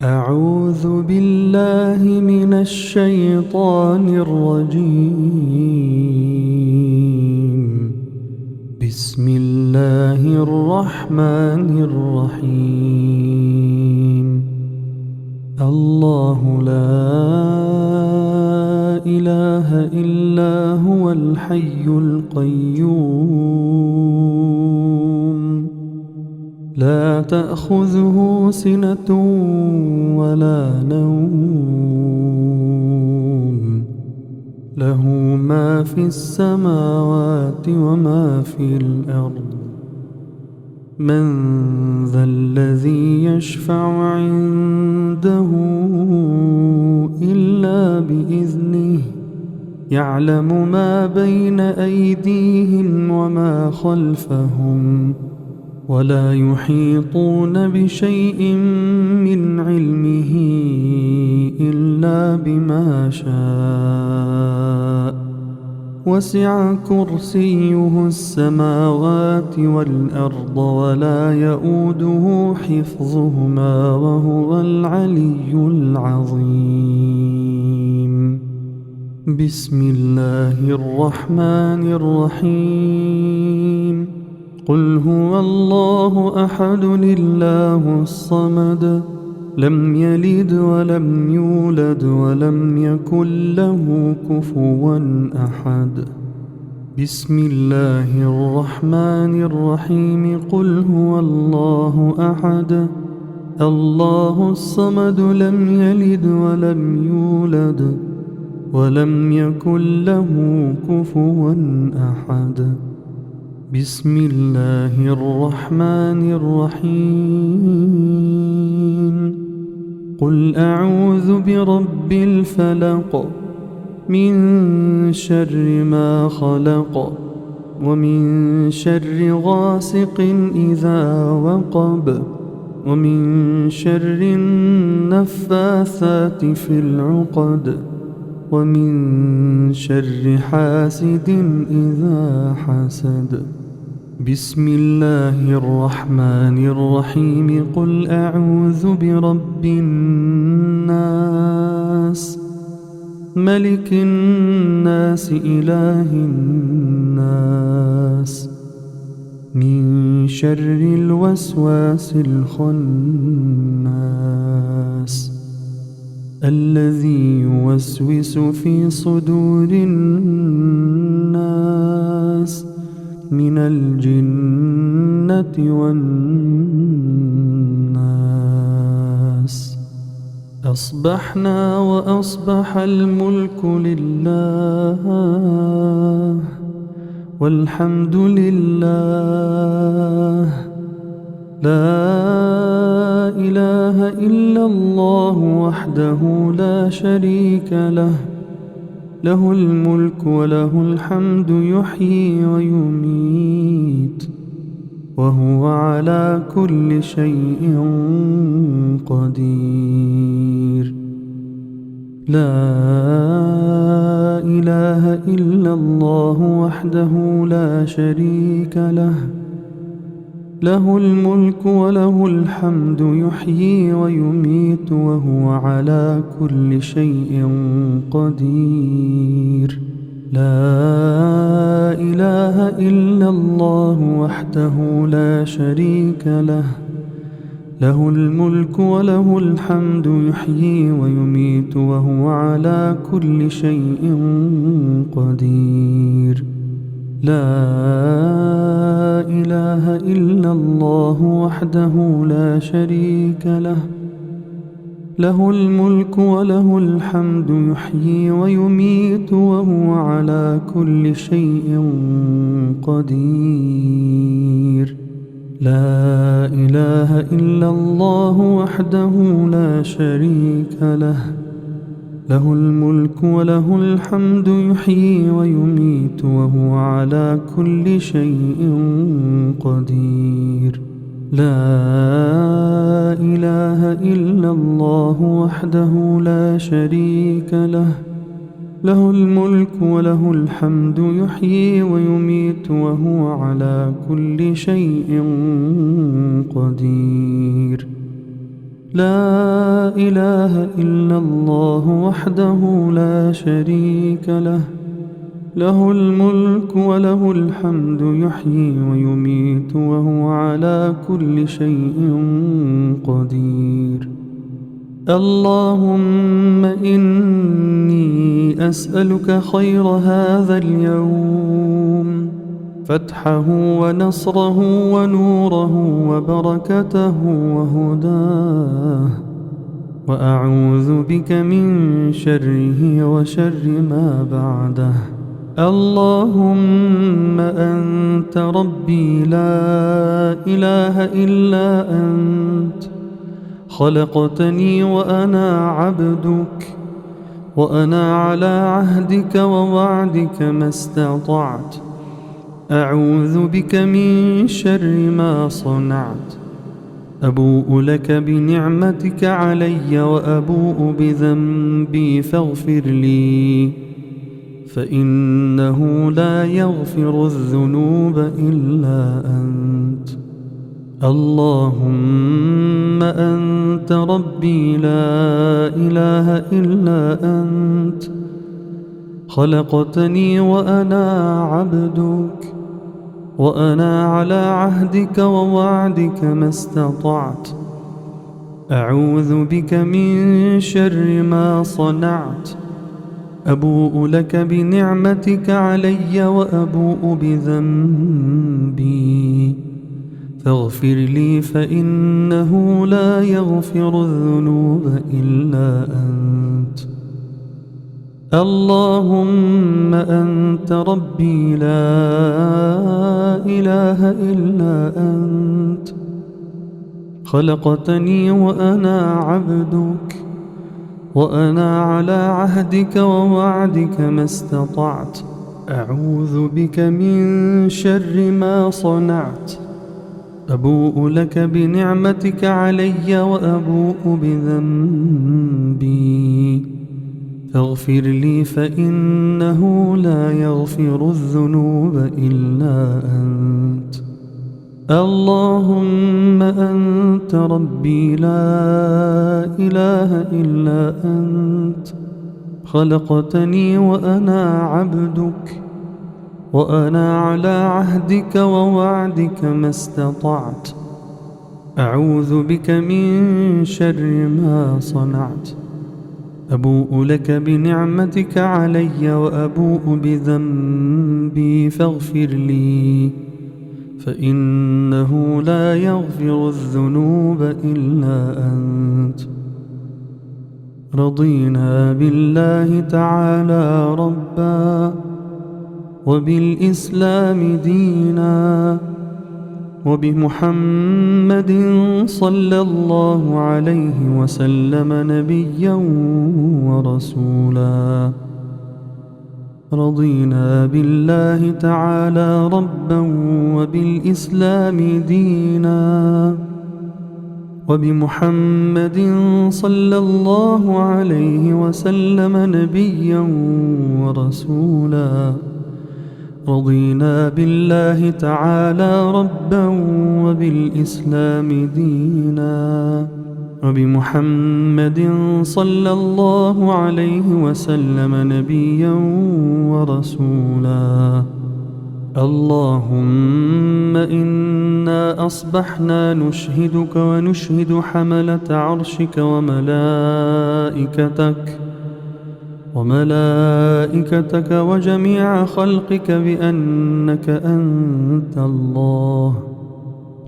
أعوذ بالله من الشيطان الرجيم. بسم الله الرحمن الرحيم. الله لا إله إلا هو الحي القيوم لا تأخذه سنة ولا نوم، له ما في السماوات وما في الأرض. من ذا الذي يشفع عنده إلا بإذنه، يعلم ما بين أيديهم وما خلفهم، ولا يحيطون بشيء من علمه إلا بما شاء. وسع كرسيه السماوات والأرض ولا يؤوده حفظهما وهو العلي العظيم. بسم الله الرحمن الرحيم. قل هو الله أحد الله الصمد، لم يلد ولم يولد ولم يكن له كفوا أحد. بسم الله الرحمن الرحيم. قل هو الله أحد الله الصمد، لم يلد ولم يولد ولم يكن له كفوا أحد. بسم الله الرحمن الرحيم. قل أعوذ برب الفلق، من شر ما خلق، ومن شر غاسق إذا وقب، ومن شر النفاثات في العقد، ومن شر حاسد إذا حسد. بسم الله الرحمن الرحيم. قل أعوذ برب الناس، ملك الناس، إله الناس، من شر الوسواس الخناس، الذي يوسوس في صدور الناس من الجنة والناس. أصبحنا وأصبح الملك لله، والحمد لله، لا إله إلا الله وحده لا شريك له، له الملك وله الحمد، يحيي ويميت، وهو على كل شيء قدير. لا إله إلا الله وحده لا شريك له، له الملك وله الحمد، يحيي ويميت، وهو على كل شيء قدير. لا إله إلا الله وحده لا شريك له، له الملك وله الحمد، يحيي ويميت، وهو على كل شيء قدير. لا إله إلا الله وحده لا شريك له، له الملك وله الحمد، يحيي ويميت، وهو على كل شيء قدير. لا إله إلا الله وحده لا شريك له، له الملك وله الحمد، يحيي ويميت، وهو على كل شيء قدير. لا إله إلا الله وحده لا شريك له، له الملك وله الحمد، يحيي ويميت، وهو على كل شيء قدير. لا إله إلا الله وحده لا شريك له، له الملك وله الحمد، يحيي ويميت، وهو على كل شيء قدير. لا إله إلا الله وحده لا شريك له، له الملك وله الحمد، يحيي ويميت، وهو على كل شيء قدير. لا إله إلا الله وحده لا شريك له، له الملك وله الحمد يحيي ويميت وهو على كل شيء قدير. اللهم إني أسألك خير هذا اليوم، فتحه ونصره ونوره وبركته وهداه، وأعوذ بك من شره وشر ما بعده. اللهم أنت ربي لا إله إلا أنت، خلقتني وأنا عبدك، وأنا على عهدك ووعدك ما استطعت. أعوذ بك من شر ما صنعت. أبوء لك بنعمتك علي وأبوء بذنبي فاغفر لي، فإنه لا يغفر الذنوب إلا أنت. اللهم أنت ربي لا إله إلا أنت، خلقتني وأنا عبدك، وأنا على عهدك ووعدك ما استطعت. أعوذ بك من شر ما صنعت. أبوء لك بنعمتك علي وأبوء بذنبي فاغفر لي، فإنه لا يغفر الذنوب إلا أنت. اللهم أنت ربي لا إله إلا أنت، خلقتني وأنا عبدك، وأنا على عهدك ووعدك ما استطعت. أعوذ بك من شر ما صنعت. أبوء لك بنعمتك علي وأبوء بذنبي فاغفر لي، فإنه لا يغفر الذنوب إلا أنت. اللهم أنت ربي لا إله إلا أنت، خلقتني وأنا عبدك، وأنا على عهدك ووعدك ما استطعت. أعوذ بك من شر ما صنعت. أبوء لك بنعمتك علي وأبوء بذنبي فاغفر لي، فإنه لا يغفر الذنوب إلا أنت. رضينا بالله تعالى ربا، وبالإسلام دينا، وبمحمد صلى الله عليه وسلم نبيا ورسولا. رضينا بالله تعالى ربا، وبالإسلام دينا، وبمحمد صلى الله عليه وسلم نبيا ورسولا. رضينا بالله تعالى ربا، وبالإسلام دينا، وبمحمد صلى الله عليه وسلم نبيا ورسولا. اللهم إنا أصبحنا نشهدك ونشهد حملة عرشك وملائكتك وجميع خلقك بأنك أنت الله،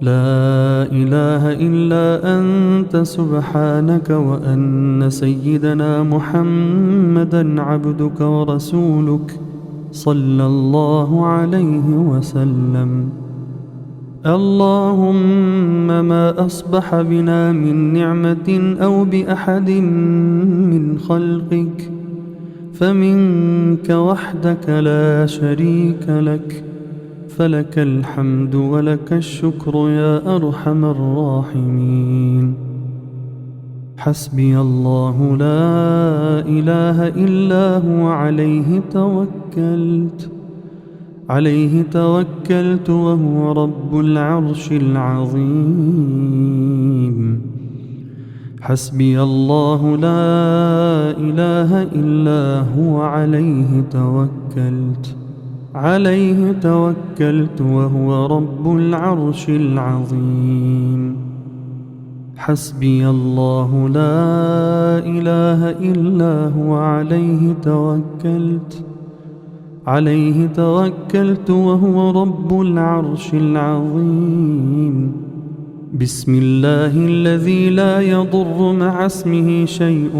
لا إله إلا أنت سبحانك، وأن سيدنا محمدا عبدك ورسولك صلى الله عليه وسلم. اللهم ما أصبح بنا من نعمة أو بأحد من خلقك فمنك وحدك لا شريك لك، فلك الحمد ولك الشكر يا أرحم الراحمين. حسبي الله لا إله إلا هو، عليه توكلت وهو رب العرش العظيم. حسبي الله لا إله إلا هو عليه توكلت وهو رب العرش العظيم. حسبي الله لا إله إلا هو عليه توكلت وهو رب العرش العظيم. بسم الله الذي لا يضر مع اسمه شيء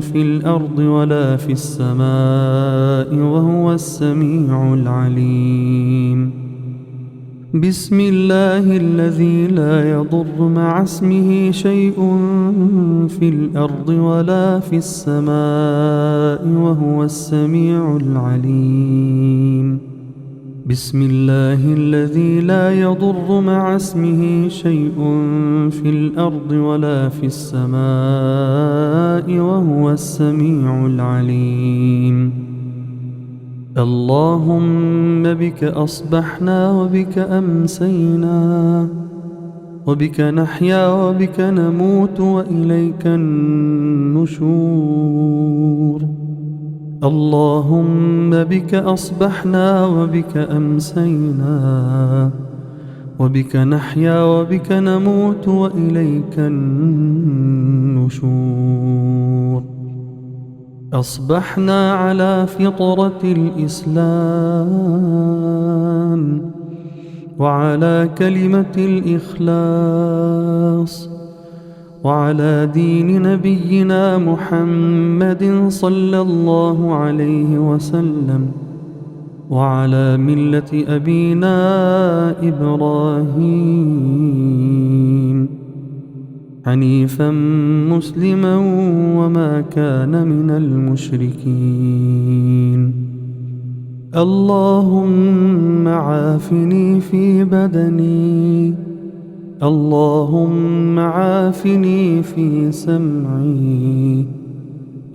في الأرض ولا في السماء وهو السميع العليم. بسم الله الذي لا يضر مع اسمه شيء في الأرض ولا في السماء وهو السميع العليم. بسم الله الذي لا يضر مع اسمه شيء في الأرض ولا في السماء وهو السميع العليم. اللهم بك أصبحنا وبك أمسينا وبك نحيا وبك نموت وإليك النشور. اللهم بك أصبحنا وبك أمسينا وبك نحيا وبك نموت وإليك النشور. أصبحنا على فطرة الإسلام وعلى كلمة الإخلاص وعلى دين نبينا محمد صلى الله عليه وسلم وعلى ملة أبينا إبراهيم حنيفا مسلما وما كان من المشركين. اللهم عافني في بدني، اللهم عافني في سمعي،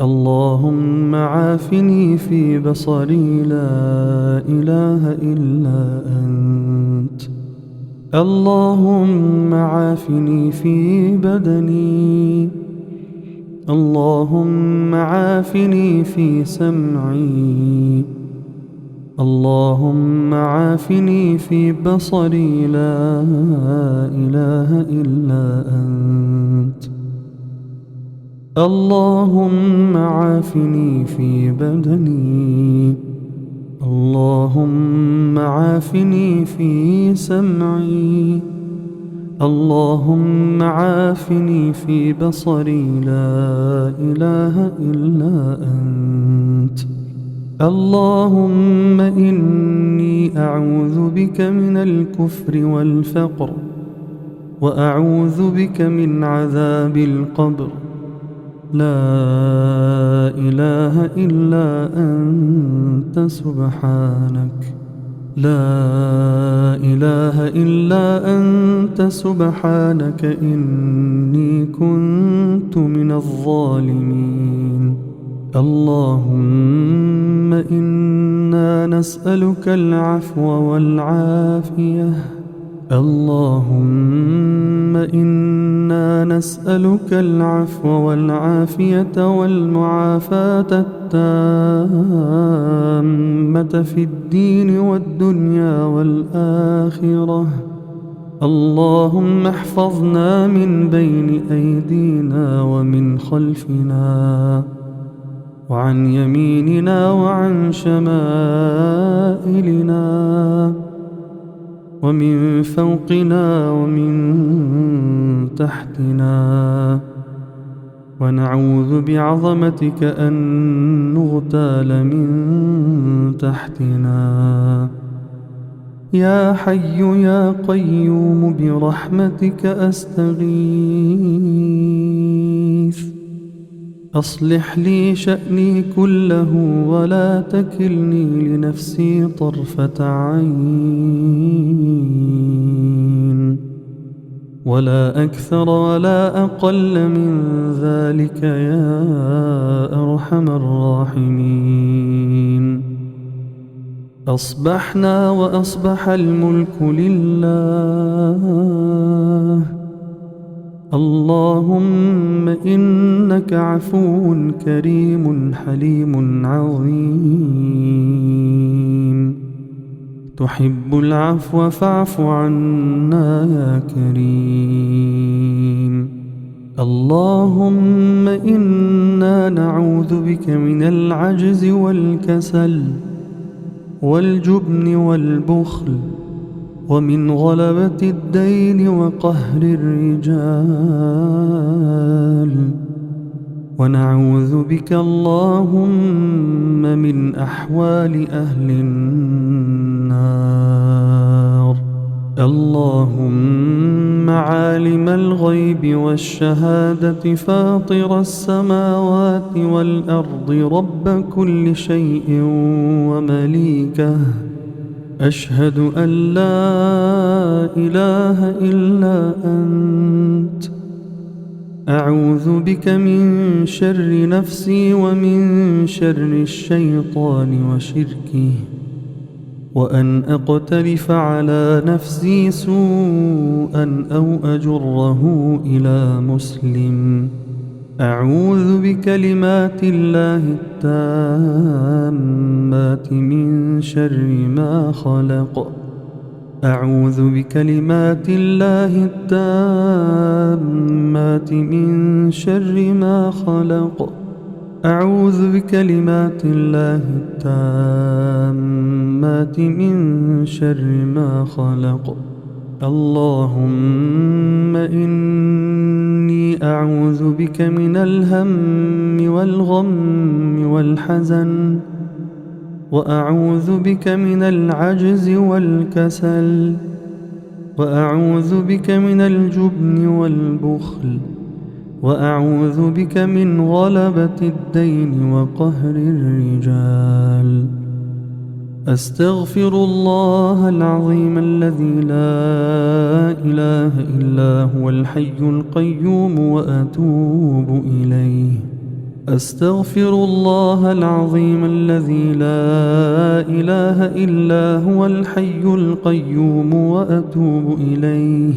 اللهم عافني في بصري، لا إله إلا أنت. اللهم عافني في بدني، اللهم عافني في سمعي، اللهم عافني في بصري، لا إله إلا أنت. اللهم عافني في بدني، اللهم عافني في سمعي، اللهم عافني في بصري، لا إله إلا أنت. اللهم إني أعوذ بك من الكفر والفقر، وأعوذ بك من عذاب القبر، لا إله إلا أنت سبحانك، لا إله إلا أنت سبحانك إني كنت من الظالمين. اللهم إنا نسألك العفو والعافية، اللهم إنا نسألك العفو والعافية والمعافاة التامة في الدين والدنيا والآخرة. اللهم احفظنا من بين أيدينا ومن خلفنا وعن يميننا وعن شمائلنا ومن فوقنا ومن تحتنا، ونعوذ بعظمتك أن نغتال من تحتنا. يا حي يا قيوم برحمتك أستغيث، أصلح لي شأني كله ولا تكلني لنفسي طرفة عين، ولا أكثر ولا أقل من ذلك يا أرحم الراحمين. أصبحنا وأصبح الملك لله، اللهم إنك عفو كريم حليم عظيم، تحب العفو فاعف عنا يا كريم. اللهم إنا نعوذ بك من العجز والكسل والجبن والبخل ومن غلبة الدين وقهر الرجال، ونعوذ بك اللهم من أحوال أهل النار. اللهم عالم الغيب والشهادة فاطر السماوات والأرض رب كل شيء ومليكه، أشهد أن لا إله إلا أنت، أعوذ بك من شر نفسي ومن شر الشيطان وشركه، وأن أقترف على نفسي سوءا أو أجره إلى مسلم. أعوذ بكلمات الله التامات من شر ما خلق. أعوذ بكلمات الله التامات من شر ما خلق. أعوذ بكلمات الله التامات من شر ما خلق. اللهم إني أعوذ بك من الهم والغم والحزن، وأعوذ بك من العجز والكسل، وأعوذ بك من الجبن والبخل، وأعوذ بك من غلبة الدين وقهر الرجال. أستغفر الله العظيم الذي لا إله إلا هو الحي القيوم وأتوب إليه. أستغفر الله العظيم الذي لا إله إلا هو الحي القيوم وأتوب إليه.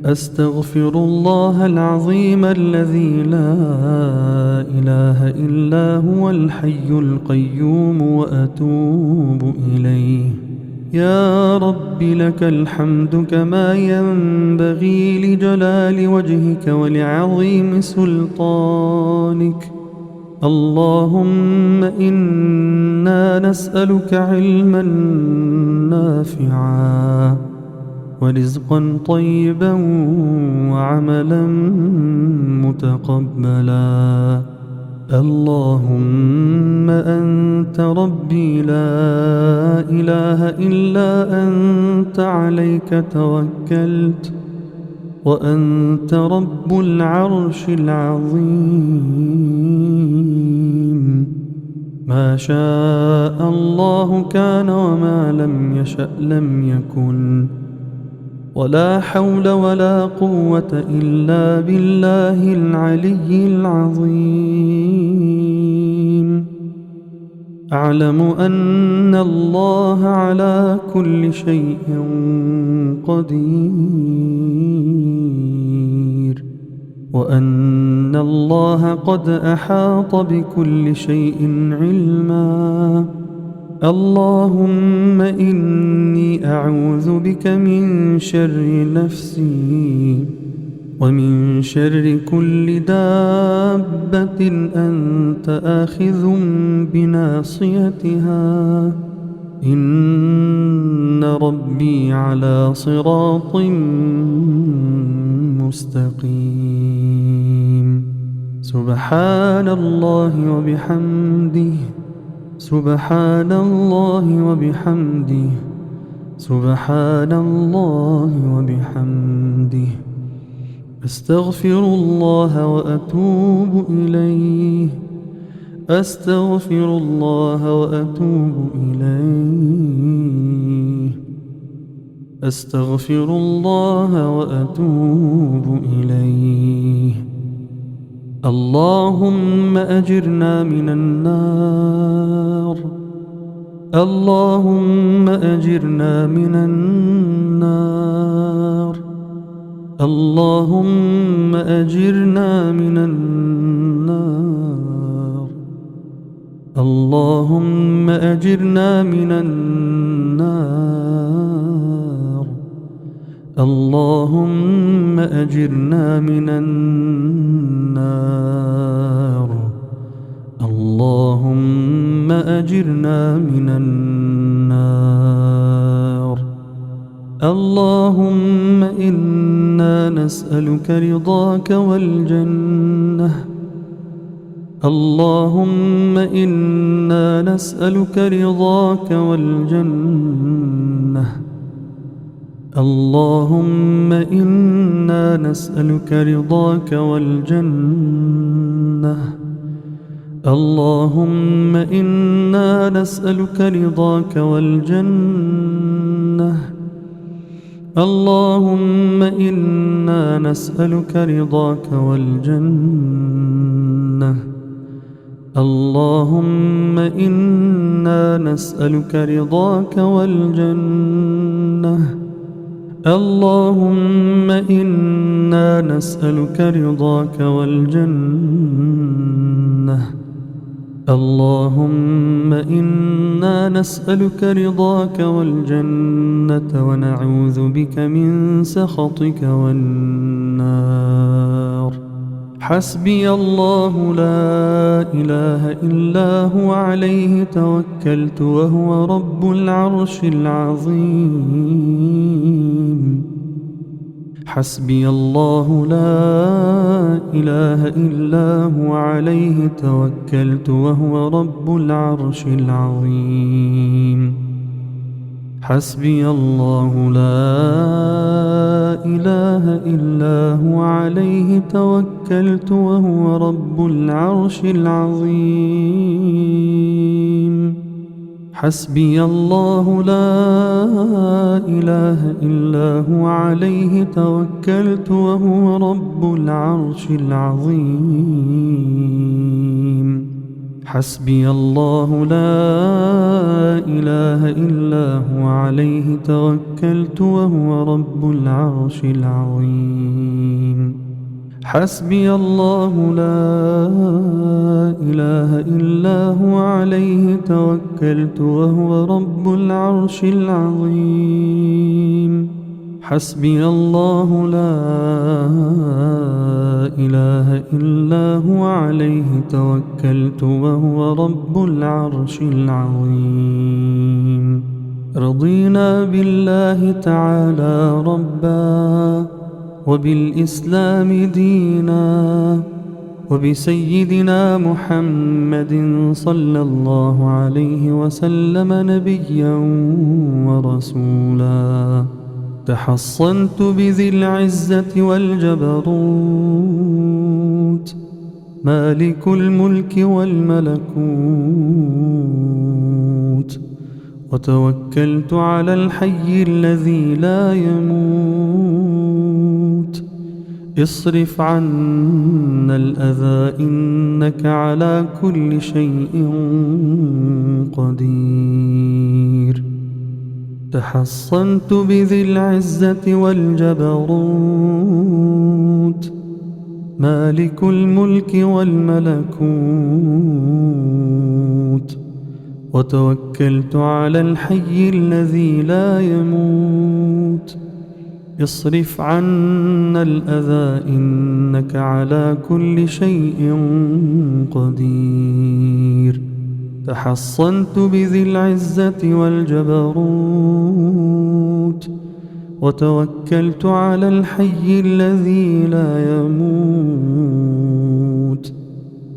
أستغفر الله العظيم الذي لا إله إلا هو الحي القيوم وأتوب إليه. يا رب لك الحمد كما ينبغي لجلال وجهك ولعظيم سلطانك. اللهم إنا نسألك علما نافعا ورزقا طيبا وعملا متقبلا. اللهم أنت ربي لا إله إلا أنت، عليك توكلت وأنت رب العرش العظيم. ما شاء الله كان وما لم يشأ لم يكن، ولا حول ولا قوة إلا بالله العلي العظيم. أعلم أن الله على كل شيء قدير، وأن الله قد أحاط بكل شيء علما. اللهم إني أعوذ بك من شر نفسي ومن شر كل دابة أنت آخذ بناصيتها، إن ربي على صراط مستقيم. سبحان الله وبحمده، سبحان الله وبحمده، سبحان الله وبحمده. أستغفر الله وأتوب إليه، أستغفر الله وأتوب إليه، أستغفر الله وأتوب إليه. اللهم أجرنا من النار، اللهم أجرنا من النار، اللهم أجرنا من النار. اللهم أجرنا من النار. اللهم أجرنا من النار. اللهم أجرنا من النار. اللهم إنا نسألك رضاك والجنة. اللهم إنا نسألك رضاك والجنة. اللهم إنا نسألك رضاك والجنة. اللهم إنا نسألك رضاك والجنة. اللهم إنا نسألك رضاك والجنة. اللهم إنا نسألك رضاك والجنة. اللهم إنا نسألك رضاك والجنة. اللهم إنا نسألك رضاك والجنة ونعوذ بك من سخطك والنار. حسبي الله لا إله إلا هو عليه توكلت وهو رب العرش العظيم. حسبي الله لا إله إلا هو عليه توكلت وهو رب العرش العظيم. حسبي الله لا إله إلا هو عليه توكلت وهو رب العرش العظيم. حسبي الله لا إله إلا هو عليه توكلت وهو رب العرش العظيم. حسبي الله لا إله إلا هو عليه توكلت وهو رب العرش العظيم. حسبي الله لا إله إلا هو عليه توكلت وهو رب العرش العظيم. حسبي الله لا إله إلا هو عليه توكلت وهو رب العرش العظيم. رضينا بالله تعالى ربا وبالإسلام دينا وبسيدنا محمد صلى الله عليه وسلم نبيا ورسولا. تحصنت بذي العزة والجبروت مالك الملك والملكوت، وتوكلت على الحي الذي لا يموت. اصرف عنا الأذى إنك على كل شيء قدير. تحصنت بذي العزة والجبروت مالك الملك والملكوت، وتوكلت على الحي الذي لا يموت. اصرف عنا الأذى إنك على كل شيء قدير. تحصنت بذي العزة والجبروت وتوكلت على الحي الذي لا يموت.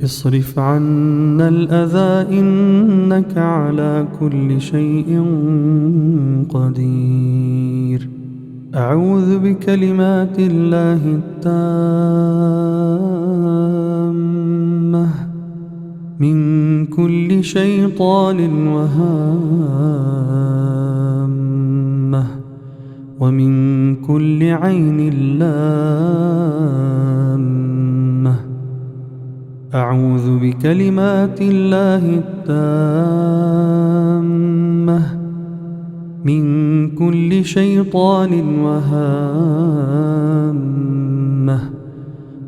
اصرف عنا الأذى إنك على كل شيء قدير. أعوذ بكلمات الله التامة من كل شيطان وهامة ومن كل عين لامة. أعوذ بكلمات الله التامة من كل شيطان وهامة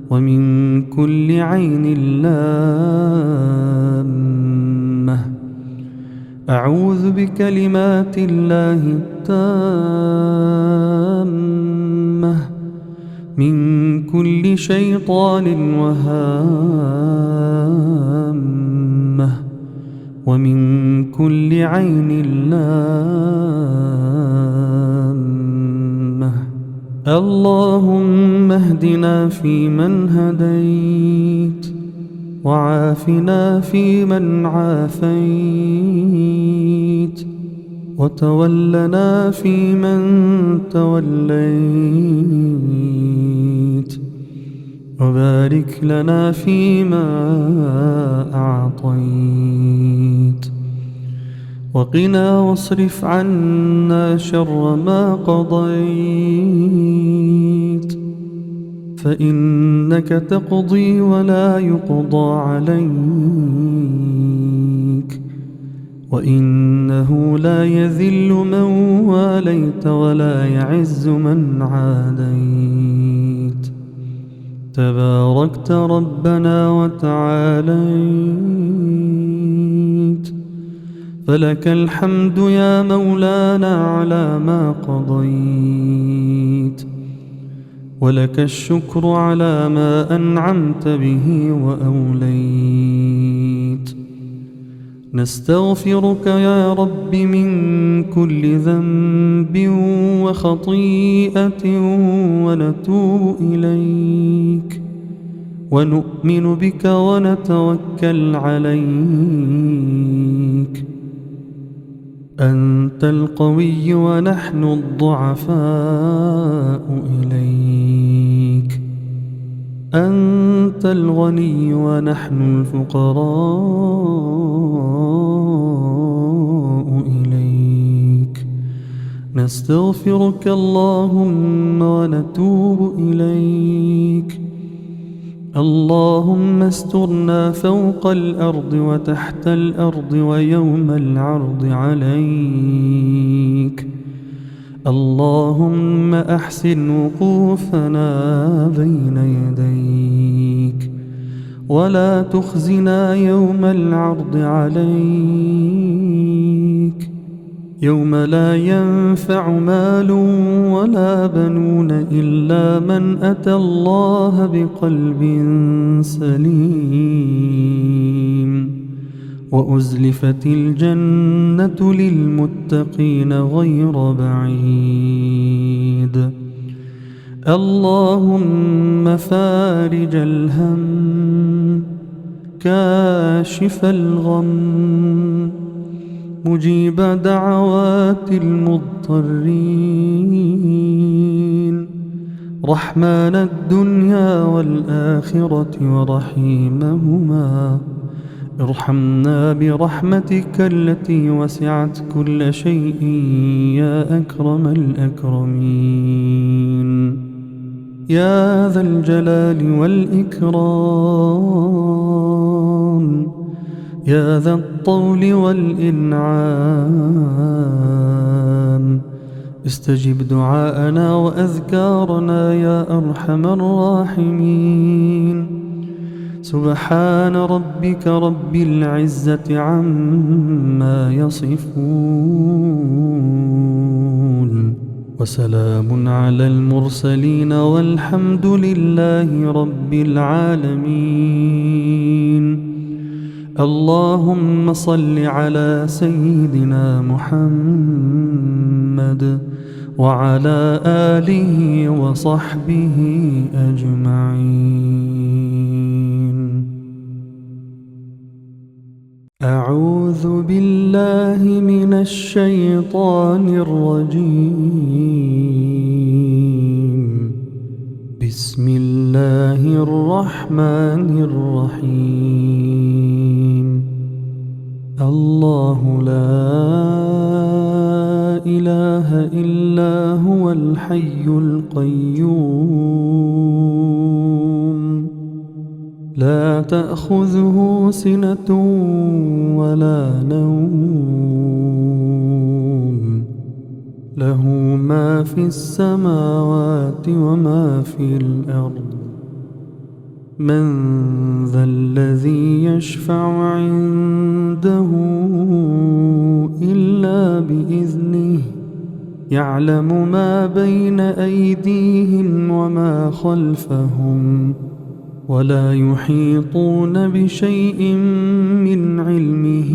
ومن كل عين لامة أعوذ بكلمات الله التامة من كل شيطان وهامة ومن كل عين لامة اللهم اهدنا فيمن هديت وعافنا فيمن عافيت وتولنا فيمن توليت وبارك لنا فيما أعطيت وقنا واصرف عنا شر ما قضيت فإنك تقضي ولا يقضى عليك وإنه لا يذل من واليت ولا يعز من عاديت تباركت ربنا وتعاليت فلك الحمد يا مولانا على ما قضيت ولك الشكر على ما أنعمت به وأوليت نستغفرك يا رب من كل ذنب وخطيئة ونتوب إليك ونؤمن بك ونتوكل عليك أنت القوي ونحن الضعفاء إليك أنت الغني ونحن الفقراء إليك نستغفرك اللهم ونتوب إليك اللهم استرنا فوق الأرض وتحت الأرض ويوم العرض عليك اللهم أحسن وقوفنا بين يديك ولا تخزنا يوم العرض عليك يوم لا ينفع مال ولا بنون إلا من أتى الله بقلب سليم وأزلفت الجنة للمتقين غير بعيد اللهم فارج الهم كاشف الغم مجيب دعوات المضطرين رحمن الدنيا والآخرة ورحيمهما ارحمنا برحمتك التي وسعت كل شيء يا أكرم الأكرمين يا ذا الجلال والإكرام يا ذا الطول والإنعام استجب دعاءنا وأذكارنا يا أرحم الراحمين سبحان ربك رب العزة عما يصفون وسلام على المرسلين والحمد لله رب العالمين اللهم صل على سيدنا محمد وعلى آله وصحبه أجمعين أعوذ بالله من الشيطان الرجيم بسم الله الرحمن الرحيم الله لا إله إلا هو الحي القيوم لا تأخذه سنة ولا نوم له ما في السماوات وما في الأرض. من ذا الذي يشفع عنده إلا بإذنه؟ يعلم ما بين أيديهم وما خلفهم، ولا يحيطون بشيء من علمه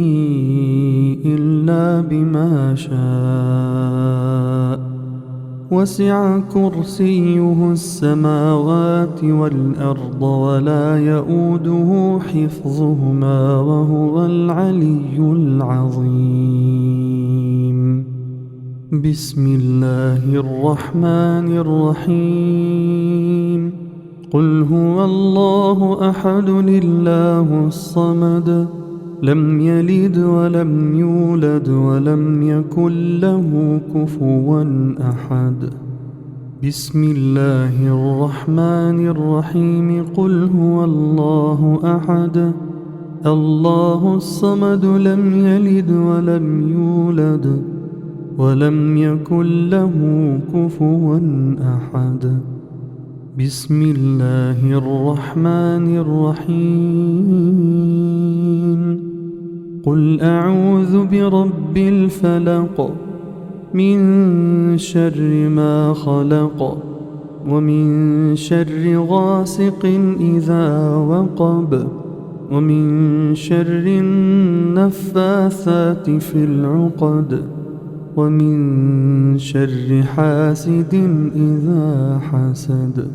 إلا بما شاء. وسع كرسيه السماوات والأرض ولا يؤوده حفظهما وهو العلي العظيم. بسم الله الرحمن الرحيم. قل هو الله أحد الله الصمد، لم يلد ولم يولد ولم يكن له كفوا أحد. بسم الله الرحمن الرحيم. قل هو الله أحد الله الصمد، لم يلد ولم يولد ولم يكن له كفوا أحد. بسم الله الرحمن الرحيم. قل أعوذ برب الفلق، من شر ما خلق، ومن شر غاسق إذا وقب، ومن شر النفاثات في العقد، ومن شر حاسد إذا حسد.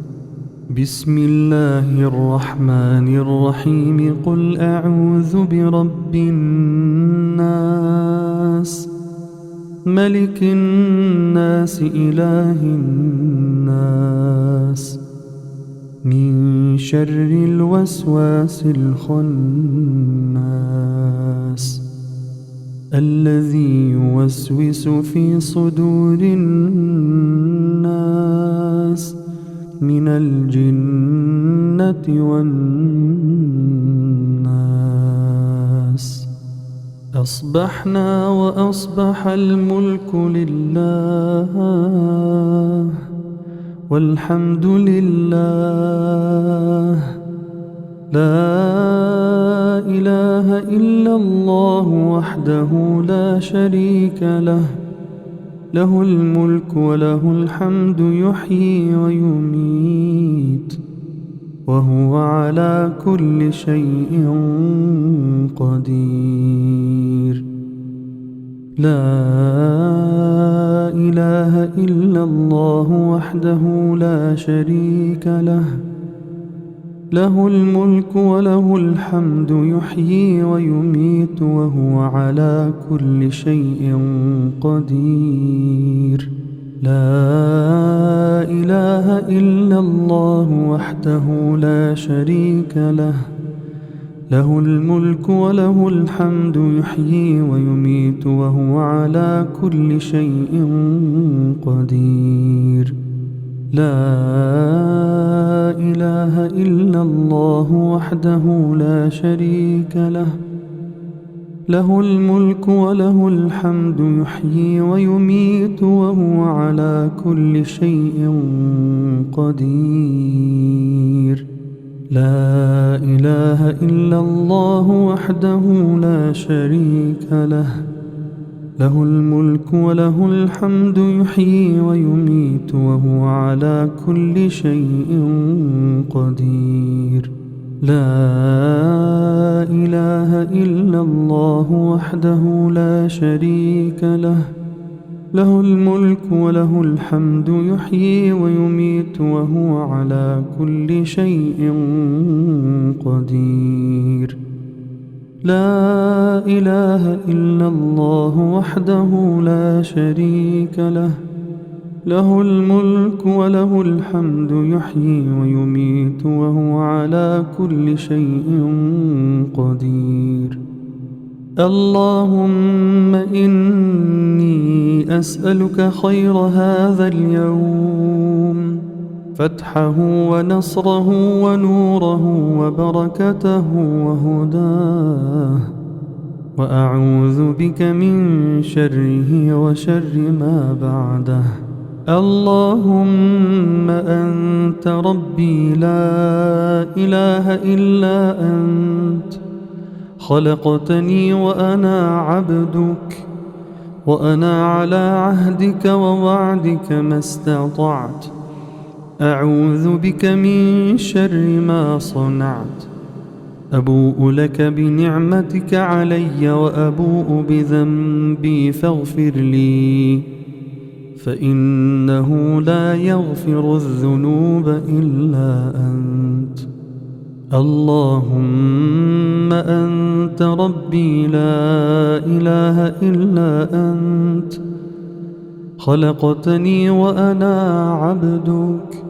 بسم الله الرحمن الرحيم. قل أعوذ برب الناس، ملك الناس، إله الناس، من شر الوسواس الخناس، الذي يوسوس في صدور الناس من الجنة والناس. أصبحنا وأصبح الملك لله، والحمد لله، لا إله إلا الله وحده لا شريك له، له الملك وله الحمد، يحيي ويميت، وهو على كل شيء قدير. لا إله إلا الله وحده لا شريك له، له الملك وله الحمد، يحيي ويميت، وهو على كل شيء قدير. لا إله إلا الله وحده لا شريك له، له الملك وله الحمد، يحيي ويميت، وهو على كل شيء قدير. لا إله إلا الله وحده لا شريك له، له الملك وله الحمد، يحيي ويميت، وهو على كل شيء قدير. لا إله إلا الله وحده لا شريك له، له الملك وله الحمد، يحيي ويميت، وهو على كل شيء قدير. لا إله إلا الله وحده لا شريك له، له الملك وله الحمد، يحيي ويميت، وهو على كل شيء قدير. لا إله إلا الله وحده لا شريك له، له الملك وله الحمد، يحيي ويميت، وهو على كل شيء قدير. اللهم إني أسألك خير هذا اليوم، فتحه ونصره ونوره وبركته وهداه، وأعوذ بك من شره وشر ما بعده. اللهم أنت ربي لا إله إلا أنت، خلقتني وأنا عبدك، وأنا على عهدك ووعدك ما استطعت. أعوذ بك من شر ما صنعت. أبوء لك بنعمتك علي وأبوء بذنبي فاغفر لي، فإنه لا يغفر الذنوب إلا أنت. اللهم أنت ربي لا إله إلا أنت، خلقتني وأنا عبدك،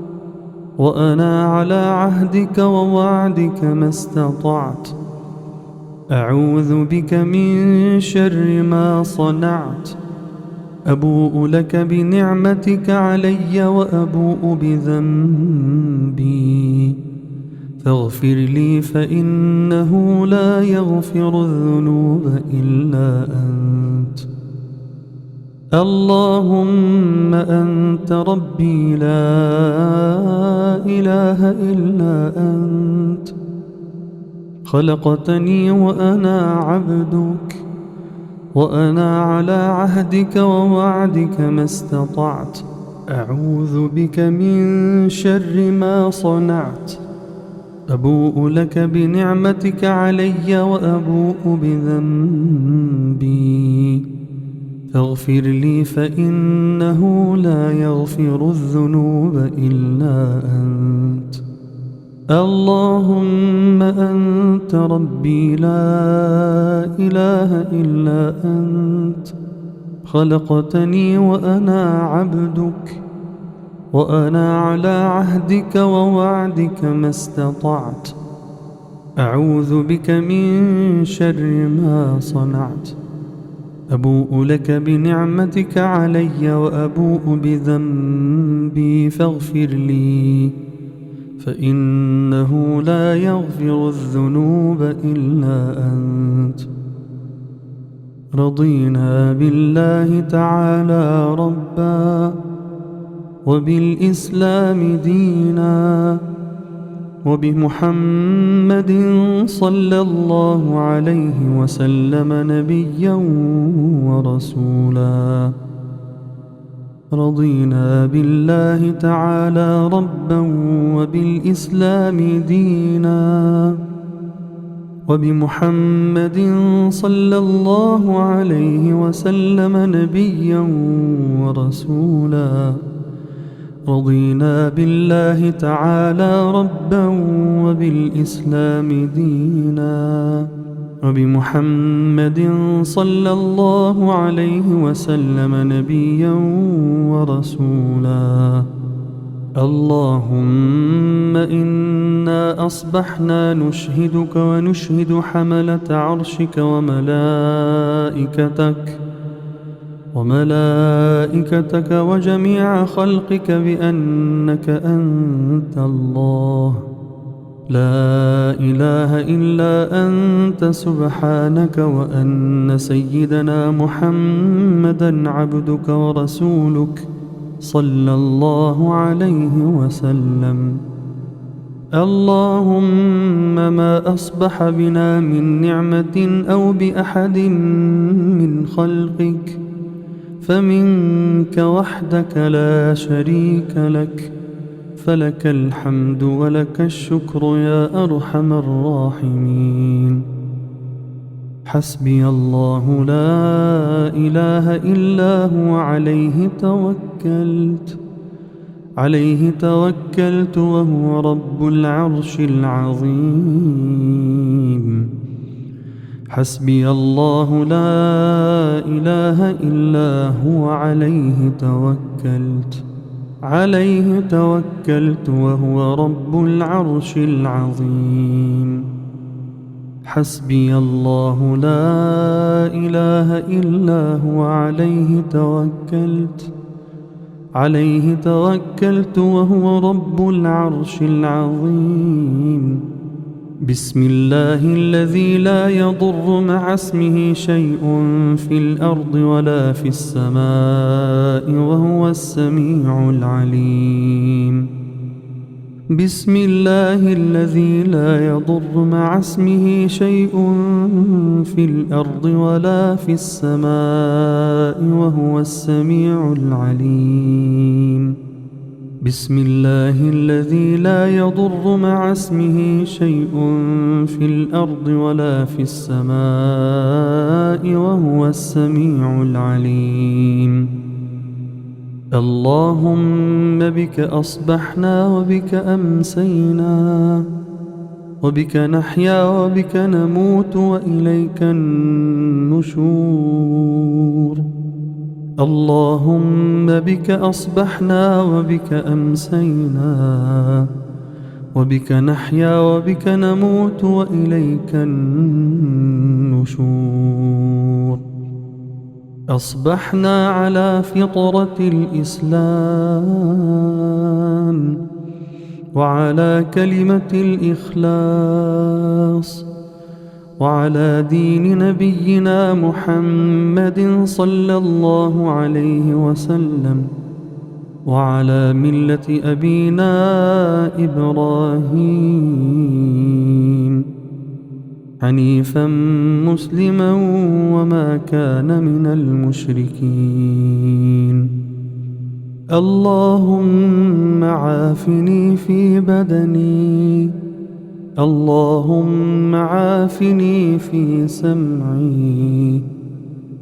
وأنا على عهدك ووعدك ما استطعت. أعوذ بك من شر ما صنعت. أبوء لك بنعمتك علي وأبوء بذنبي فاغفر لي، فإنه لا يغفر الذنوب إلا أنت. اللهم أنت ربي لا إله إلا أنت، خلقتني وأنا عبدك، وأنا على عهدك ووعدك ما استطعت. أعوذ بك من شر ما صنعت. أبوء لك بنعمتك علي وأبوء بذنبي فاغفر لي، فإنه لا يغفر الذنوب إلا أنت. اللهم أنت ربي لا إله إلا أنت، خلقتني وأنا عبدك، وأنا على عهدك ووعدك ما استطعت. أعوذ بك من شر ما صنعت. أبوء لك بنعمتك علي وأبوء بذنبي فاغفر لي، فإنه لا يغفر الذنوب إلا أنت. رضينا بالله تعالى ربا، وبالإسلام دينا، وبمحمد صلى الله عليه وسلم نبيا ورسولا. رضينا بالله تعالى ربا، وبالإسلام دينا، وبمحمد صلى الله عليه وسلم نبيا ورسولا. رضينا بالله تعالى ربا، وبالإسلام دينا، وبمحمد صلى الله عليه وسلم نبيا ورسولا. اللهم إنا أصبحنا نشهدك ونشهد حملة عرشك وملائكتك وجميع خلقك بأنك أنت الله، لا إله إلا أنت سبحانك، وأن سيدنا محمدا عبدك ورسولك صلى الله عليه وسلم. اللهم ما أصبح بنا من نعمة أو بأحد من خلقك فمنك وحدك لا شريك لك، فلك الحمد ولك الشكر يا أرحم الراحمين. حسبي الله لا إله إلا هو، عليه توكلت وهو رب العرش العظيم. حسبي الله لا إله إلا هو، عليه توكلت وهو رب العرش العظيم. حسبي الله لا إله إلا هو، عليه توكلت وهو رب العرش العظيم. بسم الله الذي لا يضر مع اسمه شيء في الأرض ولا في السماء وهو السميع العليم. بسم الله الذي لا يضر مع اسمه شيء في الأرض ولا في السماء وهو السميع العليم. بسم الله الذي لا يضر مع اسمه شيء في الأرض ولا في السماء وهو السميع العليم. اللهم بك أصبحنا وبك أمسينا وبك نحيا وبك نموت وإليك النشور. اللهم بك أصبحنا وبك أمسينا وبك نحيا وبك نموت وإليك النشور. أصبحنا على فطرة الإسلام وعلى كلمة الإخلاص وعلى دين نبينا محمد صلى الله عليه وسلم وعلى ملة أبينا إبراهيم حنيفا مسلما وما كان من المشركين. اللهم عافني في بدني، اللهم عافني في سمعي،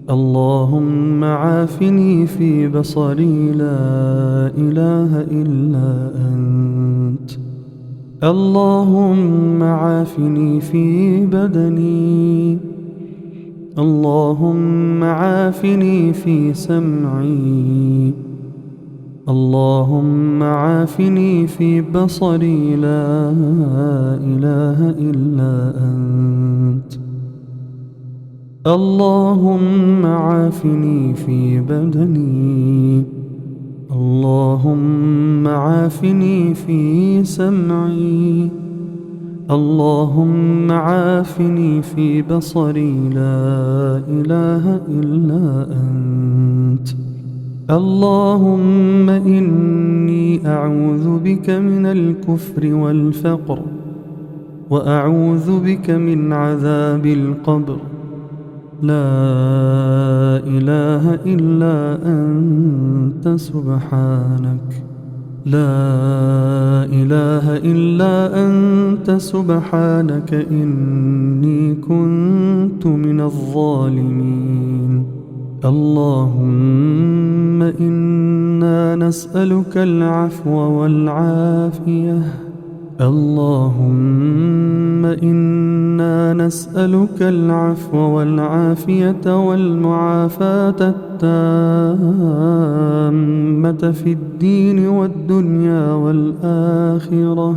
اللهم عافني في بصري، لا إله إلا أنت. اللهم عافني في بدني، اللهم عافني في سمعي، اللهم عافني في بصري، لا إله إلا أنت. اللهم عافني في بدني، اللهم عافني في سمعي، اللهم عافني في بصري، لا إله إلا أنت. اللهم إني أعوذ بك من الكفر والفقر، وأعوذ بك من عذاب القبر، لا إله إلا أنت سبحانك، لا إله إلا أنت سبحانك إني كنت من الظالمين. اللهم إنا نسألك العفو والعافية، اللهم إنا نسألك العفو والعافية والمعافاة التامة في الدين والدنيا والآخرة.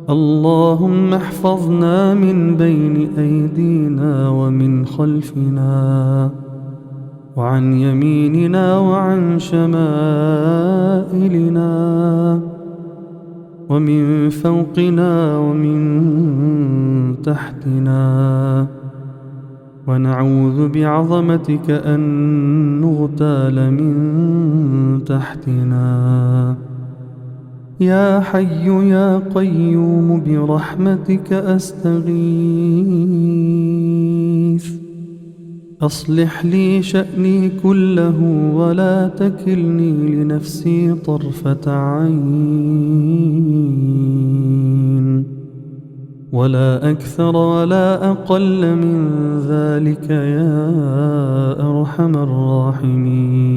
اللهم احفظنا من بين أيدينا ومن خلفنا وعن يميننا وعن شمائلنا ومن فوقنا ومن تحتنا، ونعوذ بعظمتك أن نغتال من تحتنا. يا حي يا قيوم برحمتك أستغيث، أصلح لي شأني كله ولا تكلني لنفسي طرفة عين، ولا أكثر ولا أقل من ذلك يا أرحم الراحمين.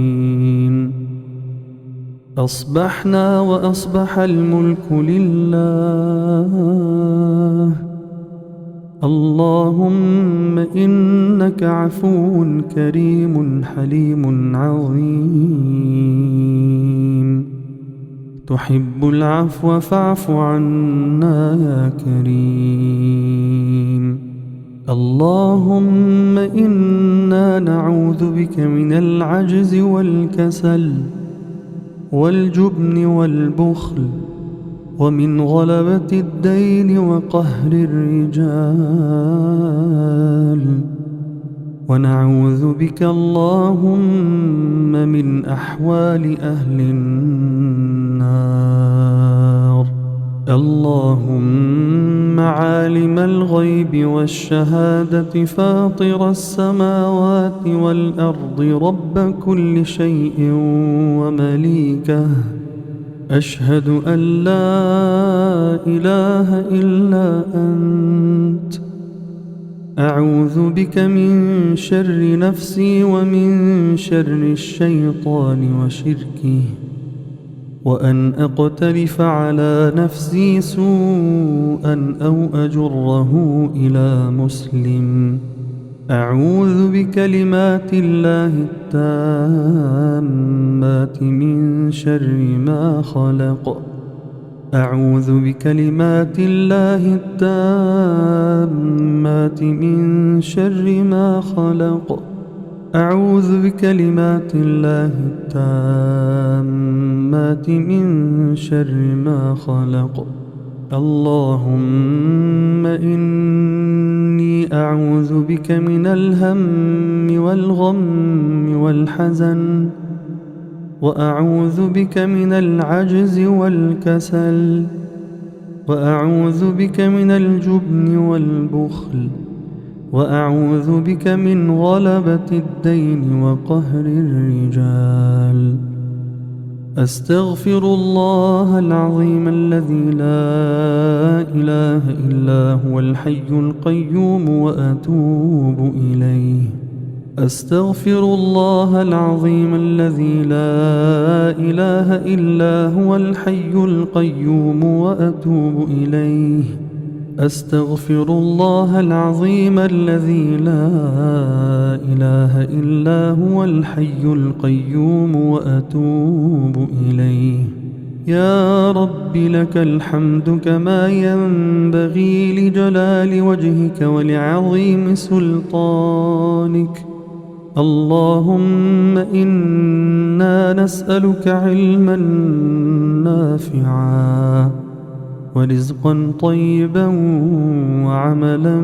أصبحنا وأصبح الملك لله. اللهم إنك عفو كريم حليم عظيم، تحب العفو فاعف عنا يا كريم. اللهم إنا نعوذ بك من العجز والكسل والجبن والبخل ومن غلبة الدين وقهر الرجال. ونعوذ بك اللهم من أحوال أهل النار. اللهم عالم الغيب والشهادة فاطر السماوات والأرض رب كل شيء ومليكه، أشهد أن لا إله إلا أنت، أعوذ بك من شر نفسي ومن شر الشيطان وشركه، وأن أقترف على نفسي سوءا أو أجره إلى مسلم. أعوذ بكلمات الله التامات من شر ما خلق. أعوذ بكلمات الله التامات من شر ما خلق. أعوذ بكلمات الله التامات من شر ما خلق. اللهم إني أعوذ بك من الهم والغم والحزن، وأعوذ بك من العجز والكسل، وأعوذ بك من الجبن والبخل، وأعوذ بك من غلبة الدين وقهر الرجال. أستغفر الله العظيم الذي لا إله إلا هو الحي القيوم وأتوب إليه. أستغفر الله العظيم الذي لا إله إلا هو الحي القيوم وأتوب إليه. أستغفر الله العظيم الذي لا إله إلا هو الحي القيوم وأتوب إليه. يا رب لك الحمد كما ينبغي لجلال وجهك ولعظيم سلطانك. اللهم إنا نسألك علما نافعا ورزقا طيبا وعملا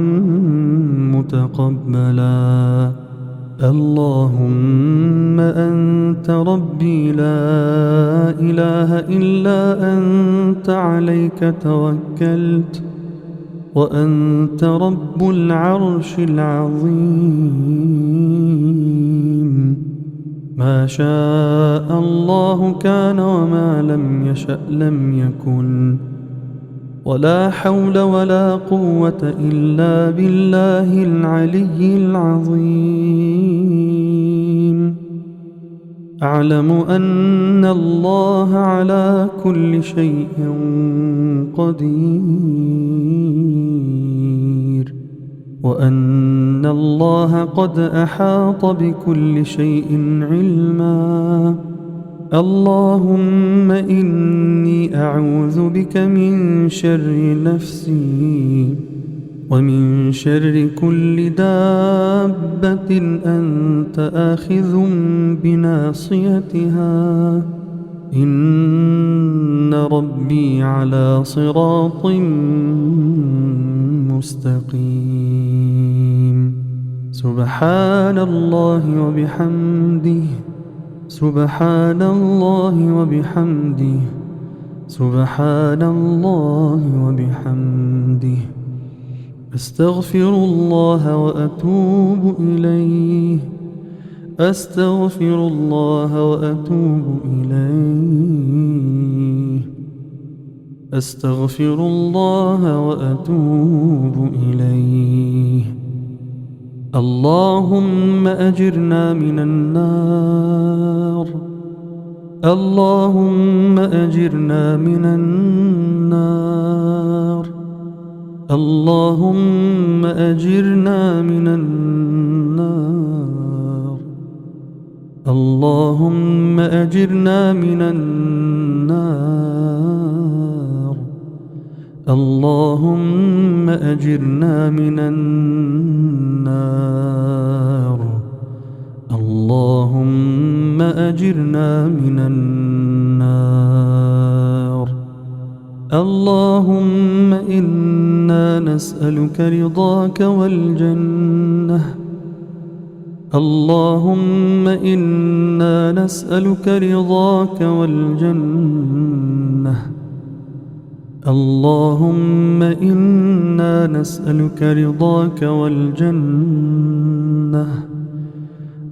متقبلا. اللهم أنت ربي لا إله إلا أنت، عليك توكلت، وأنت رب العرش العظيم. ما شاء الله كان وما لم يشأ لم يكن، ولا حول ولا قوة إلا بالله العلي العظيم. أعلم أن الله على كل شيء قدير، وأن الله قد أحاط بكل شيء علما. اللهم إني أعوذ بك من شر نفسي ومن شر كل دابة أنت آخذ بناصيتها، إن ربي على صراط مستقيم. سبحان الله وبحمده، سبحان الله وبحمده، سبحان الله وبحمده. أستغفر الله وأتوب إليه، أستغفر الله وأتوب إليه، أستغفر الله وأتوب إليه. اللهم أجرنا من النار، اللهم أجرنا من النار، اللهم أجرنا من النار، اللهم أجرنا من النار، اللهم أجرنا من النار، اللهم أجرنا من النار. اللهم إنا نسألك رضاك والجنة. اللهم إنا نسألك رضاك والجنة. اللهم إنا نسألك رضاك والجنة.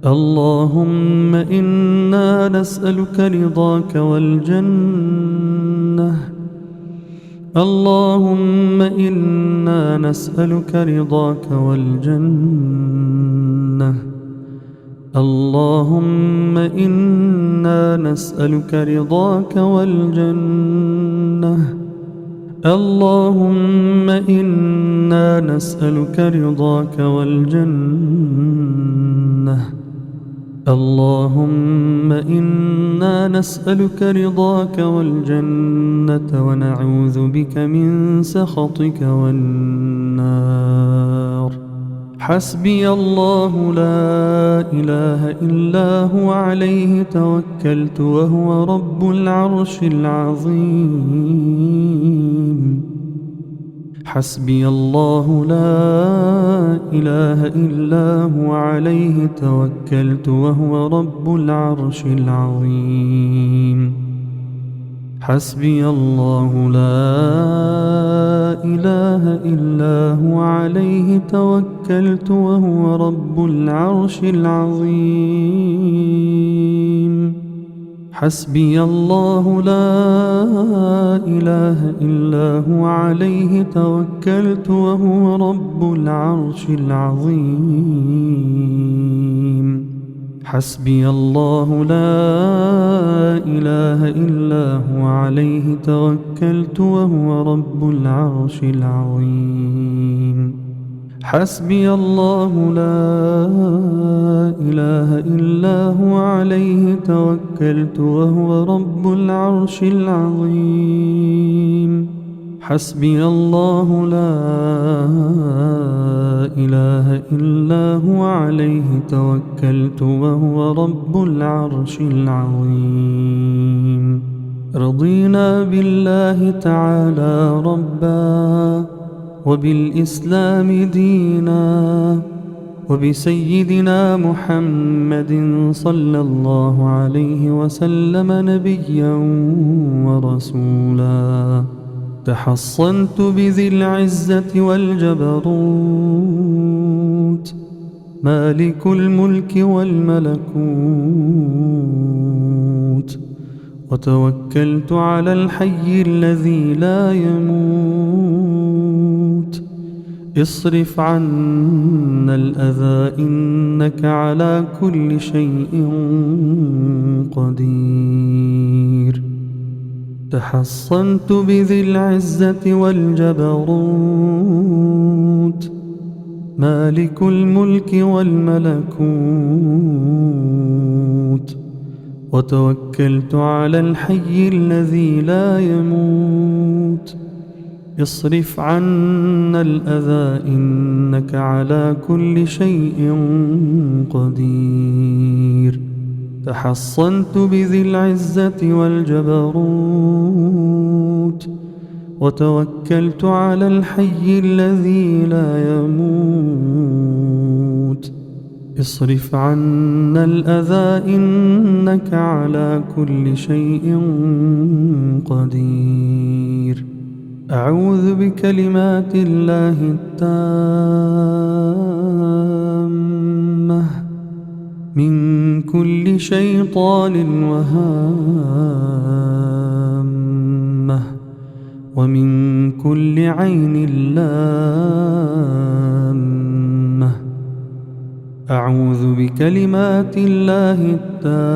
اللهم إنا نسألك رضاك والجنة. اللهم إنا نسألك رضاك والجنة. اللهم إنا نسألك رضاك والجنة. اللهم إنا نسألك رضاك والجنة. اللهم إنا نسألك رضاك والجنة ونعوذ بك من سخطك والنار. حسبي الله لا إله إلا هو عليه توكلت وهو رب العرش العظيم. حسبي الله لا إله إلا هو عليه توكلت وهو رب العرش العظيم. حسبي الله لا إله إلا هو عليه توكلت وهو رب العرش العظيم. حسبي الله لا إله إلا هو عليه توكلت وهو رب العرش العظيم. حسبي الله لا إله إلا هو عليه توكلت وهو رب العرش العظيم. حسبي الله لا إله إلا هو عليه توكلت وهو رب العرش العظيم. حسبي الله لا إله إلا هو عليه توكلت وهو رب العرش العظيم. رضينا بالله تعالى ربا وبالإسلام دينا وبسيدنا محمد صلى الله عليه وسلم نبيا ورسولا. تحصنت بذي العزة والجبروت مالك الملك والملكوت، وتوكلت على الحي الذي لا يموت. اصرف عنا الأذى إنك على كل شيء قدير. تحصنت بذي العزة والجبروت مالك الملك والملكوت، وتوكلت على الحي الذي لا يموت. اصرف عنا الأذى إنك على كل شيء قدير. تحصنت بذي العزة والجبروت وتوكلت على الحي الذي لا يموت. اصرف عنا الأذى إنك على كل شيء قدير. أعوذ بكلمات الله التامة من كل شيطان وهامة ومن كل عين لامة. أعوذ بكلمات الله التامة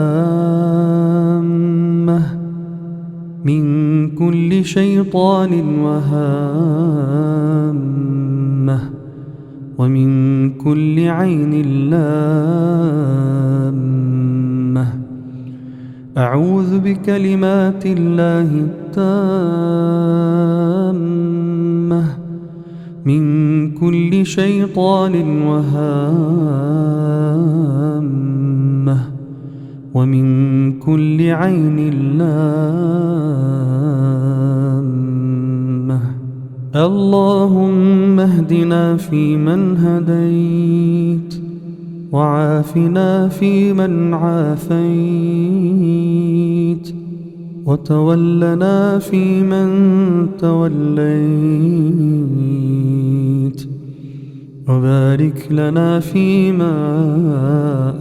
من كل شيطان وهامة ومن كل عين لامة. أعوذ بكلمات الله التامة من كل شيطان وهامة ومن كل عين لامة. اللهم اهدنا فيمن هديت، وعافنا فيمن عافيت، وتولنا فيمن توليت، وبارك لنا فيما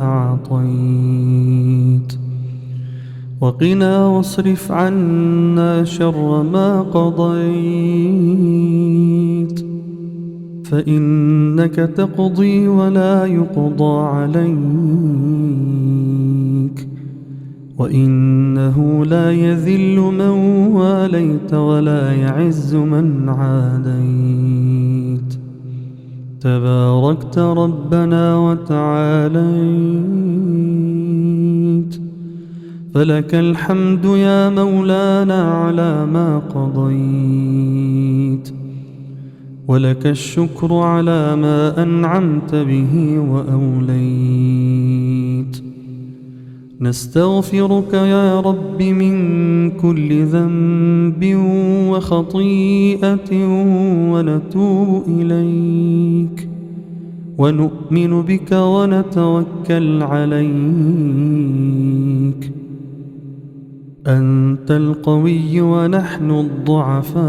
أعطيت، وقنا واصرف عنا شر ما قضيت، فإنك تقضي ولا يقضى عليك، وإنه لا يذل من واليت ولا يعز من عاديت، تباركت ربنا وتعاليت، فلك الحمد يا مولانا على ما قضيت، ولك الشكر على ما أنعمت به وأوليت. نستغفرك يا رب من كل ذنب وخطيئة ونتوب إليك، ونؤمن بك ونتوكل عليك. أنت القوي ونحن الضعفاء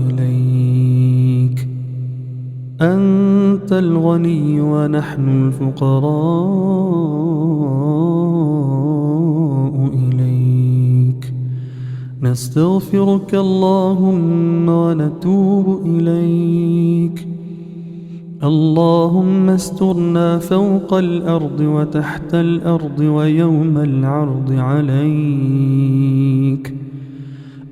إليك، أنت الغني ونحن الفقراء إليك. نستغفرك اللهم ونتوب إليك. اللهم استرنا فوق الأرض وتحت الأرض ويوم العرض عليك.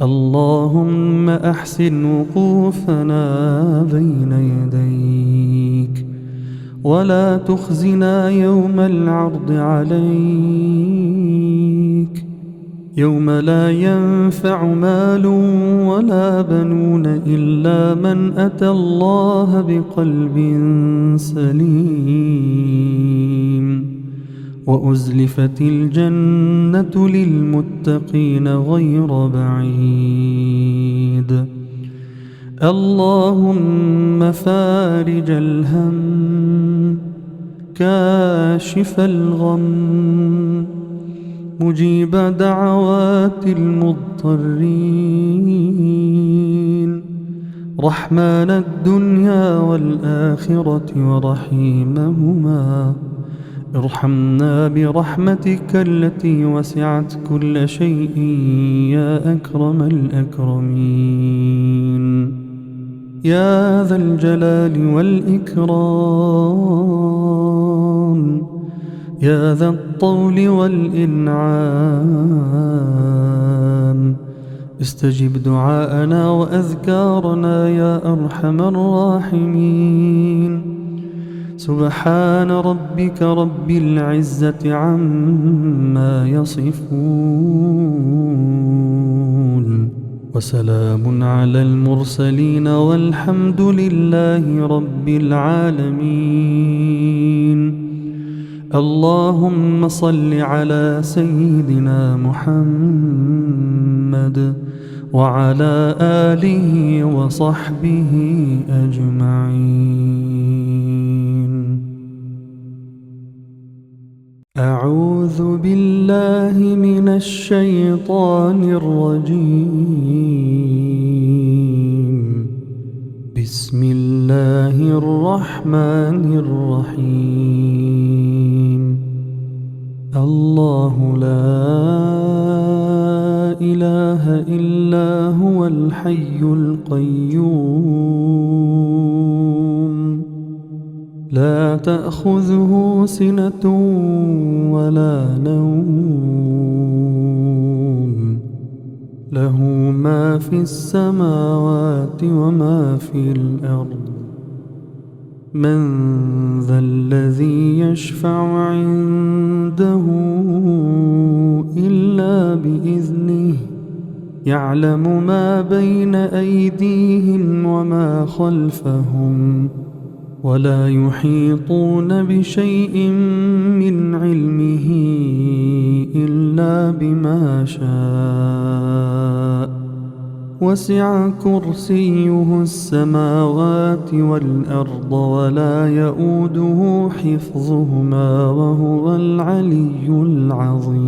اللهم أحسن وقوفنا بين يديك، ولا تخزنا يوم العرض عليك، يوم لا ينفع مال ولا بنون إلا من أتى الله بقلب سليم، وأزلفت الجنة للمتقين غير بعيد. اللهم فارج الهم، كاشف الغم، مجيب دعوات المضطرين، رحمن الدنيا والآخرة ورحيمهما، ارحمنا برحمتك التي وسعت كل شيء يا أكرم الأكرمين، يا ذا الجلال والإكرام، يا ذا الطول والإنعام. استجب دعاءنا وأذكارنا يا أرحم الراحمين. سبحان ربك رب العزة عما يصفون، وسلام على المرسلين والحمد لله رب العالمين. اللهم صل على سيدنا محمد وعلى آله وصحبه أجمعين. أعوذ بالله من الشيطان الرجيم. بسم الله الرحمن الرحيم. الله لا إله إلا هو الحي القيوم، لا تأخذه سنة ولا نوم، له ما في السماوات وما في الأرض. من ذا الذي يشفع عنده إلا بإذنه، يعلم ما بين أيديهم وما خلفهم، ولا يحيطون بشيء من علمه إلا بما شاء، وسع كرسيه السماوات والأرض ولا يؤوده حفظهما وهو العلي العظيم.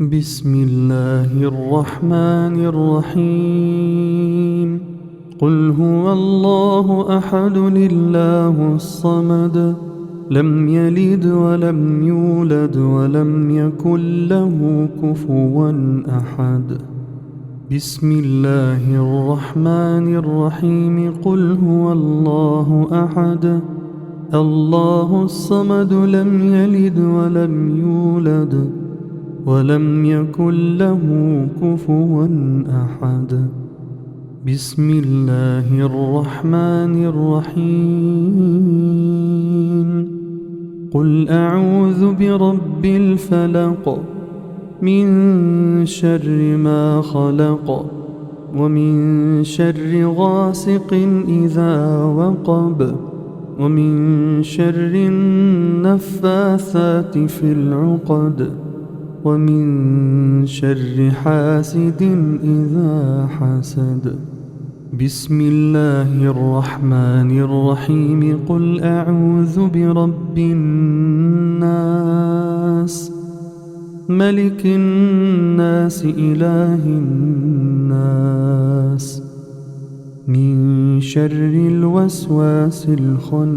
بسم الله الرحمن الرحيم. قل هو الله أحد الله الصمد لم يلد ولم يولد ولم يكن له كفوا أحد. بسم الله الرحمن الرحيم. قل هو الله أحد الله الصمد لم يلد ولم يولد ولم يكن له كفوا أحد. بسم الله الرحمن الرحيم. قل أعوذ برب الفلق من شر ما خلق ومن شر غاسق إذا وقب ومن شر النفاثات في العقد ومن شر حاسد إذا حسد. بسم الله الرحمن الرحيم. قل أعوذ برب الناس ملك الناس إله الناس من شر الوسواس الخناس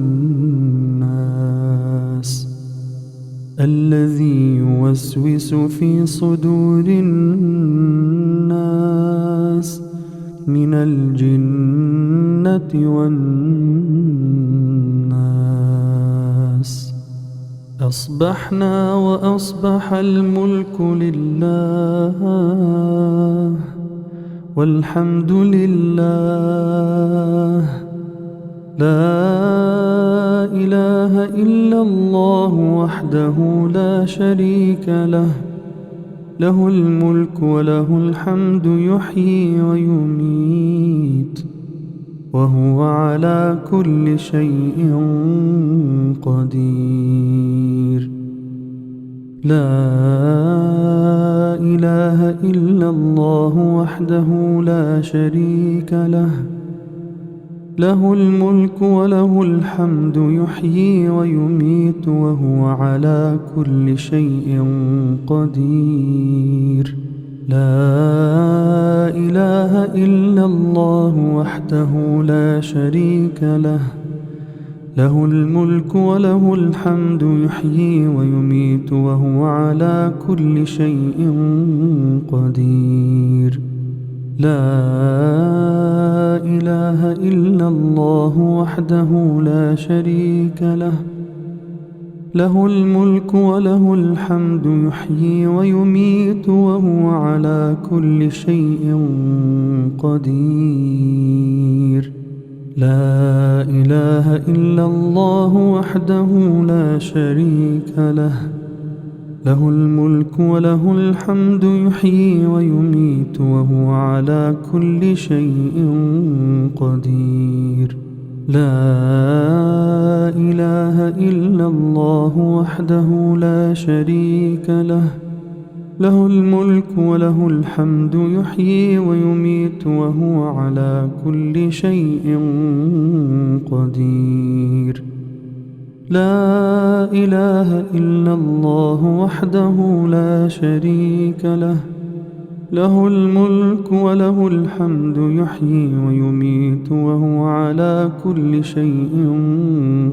الذي يوسوس في صدور الناس من الجنة والناس. أصبحنا وأصبح الملك لله والحمد لله لا إله إلا الله وحده لا شريك له له الملك وله الحمد يحيي ويميت وهو على كل شيء قدير. لا إله إلا الله وحده لا شريك له له الملك وله الحمد يحيي ويميت وهو على كل شيء قدير. لا إله إلا الله وحده لا شريك له له الملك وله الحمد يحيي ويميت وهو على كل شيء قدير. لا إله إلا الله وحده لا شريك له له الملك وله الحمد يحيي ويميت وهو على كل شيء قدير. لا إله إلا الله وحده لا شريك له له الملك وله الحمد يحيي ويميت وهو على كل شيء قدير. لا إله إلا الله وحده لا شريك له له الملك وله الحمد يحيي ويميت وهو على كل شيء قدير. لا إله إلا الله وحده لا شريك له له الملك وله الحمد يحيي ويميت وهو على كل شيء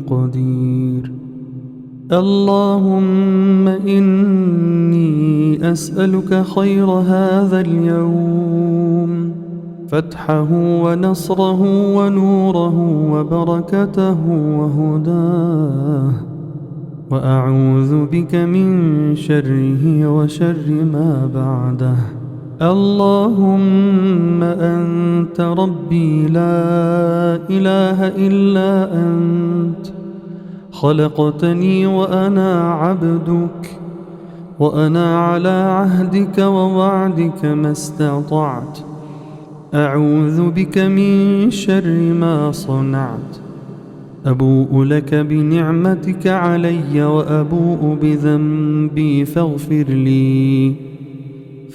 قدير. اللهم إني أسألك خير هذا اليوم فتحه ونصره ونوره وبركته وهداه وأعوذ بك من شره وشر ما بعده. اللهم أنت ربي لا إله إلا أنت خلقتني وأنا عبدك وأنا على عهدك ووعدك ما استطعت. أعوذ بك من شر ما صنعت. أبوء لك بنعمتك علي وأبوء بذنبي فاغفر لي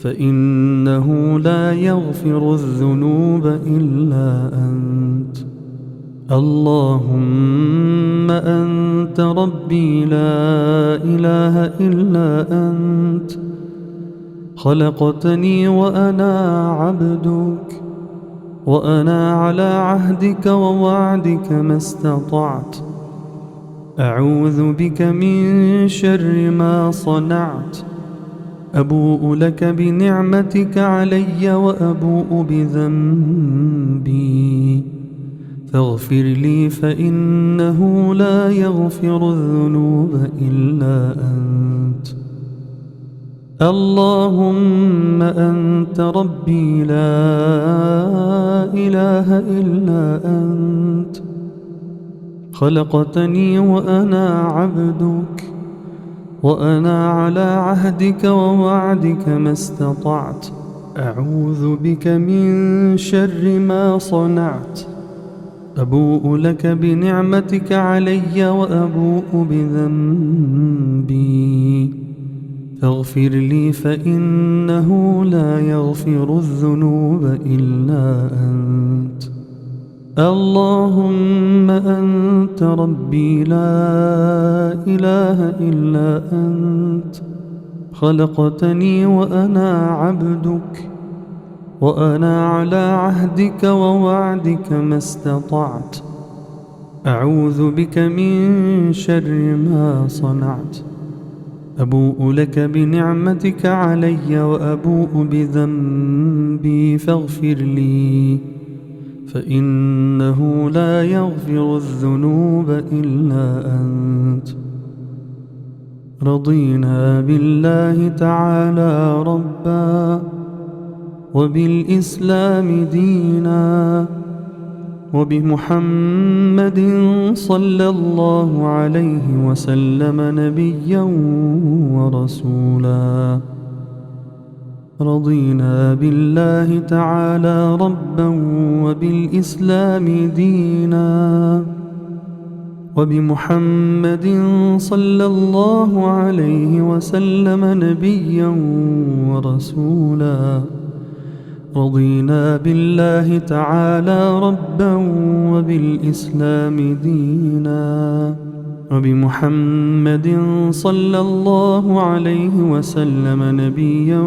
فإنه لا يغفر الذنوب إلا أنت. اللهم أنت ربي لا إله إلا أنت، خلقتني وأنا عبدك، وأنا على عهدك ووعدك ما استطعت. أعوذ بك من شر ما صنعت. أبوء لك بنعمتك علي وأبوء بذنبي، فاغفر لي فإنه لا يغفر الذنوب إلا أنت. اللهم أنت ربي لا إله إلا أنت، خلقتني وأنا عبدك، وأنا على عهدك ووعدك ما استطعت. أعوذ بك من شر ما صنعت. أبوء لك بنعمتك علي وأبوء بذنبي، فاغفر لي فإنه لا يغفر الذنوب إلا أنت. اللهم أنت ربي لا إله إلا أنت، خلقتني وأنا عبدك، وأنا على عهدك ووعدك ما استطعت. أعوذ بك من شر ما صنعت. أبوء لك بنعمتك علي وأبوء بذنبي، فاغفر لي فإنه لا يغفر الذنوب إلا أنت. رضينا بالله تعالى ربا، وبالإسلام دينا، وبمحمد صلى الله عليه وسلم نبيا ورسولا. رضينا بالله تعالى ربا، وبالإسلام دينا، وبمحمد صلى الله عليه وسلم نبيا ورسولا. رضينا بالله تعالى ربا، وبالإسلام دينا، وبمحمد صلى الله عليه وسلم نبيا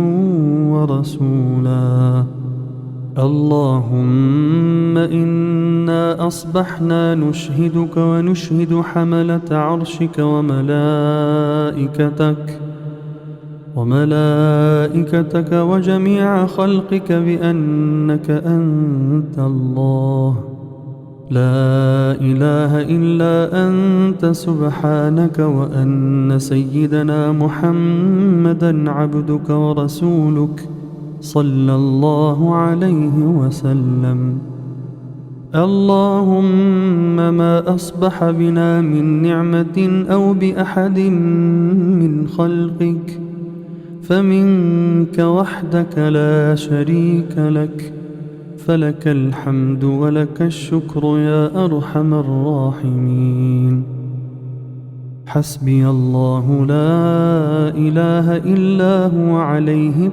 ورسولا. اللهم إنا أصبحنا نشهدك ونشهد حملة عرشك وملائكتك وجميع خلقك بأنك أنت الله، لا إله إلا أنت سبحانك، وأن سيدنا محمدا عبدك ورسولك صلى الله عليه وسلم. اللهم ما أصبح بنا من نعمة أو بأحد من خلقك فمنك وحدك لا شريك لك، فلك الحمد ولك الشكر يا أرحم الراحمين. حسبي الله لا إله إلا هو، عليه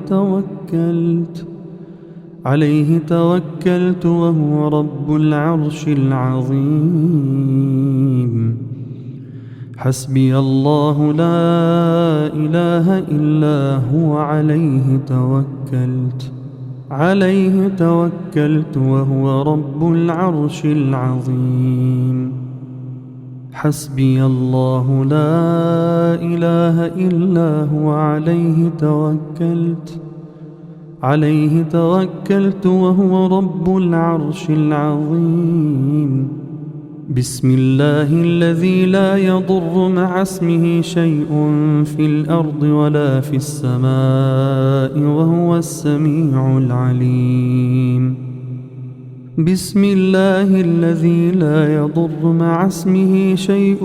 توكلت وهو رب العرش العظيم. حسبي الله لا إله إلا هو، عليه توكلت وهو رب العرش العظيم. حسبي الله لا إله إلا هو، عليه توكلت وهو رب العرش العظيم. بسم الله الذي لا يضر مع اسمه شيء في الأرض ولا في السماء وهو السميع العليم. بسم الله الذي لا يضر مع اسمه شيء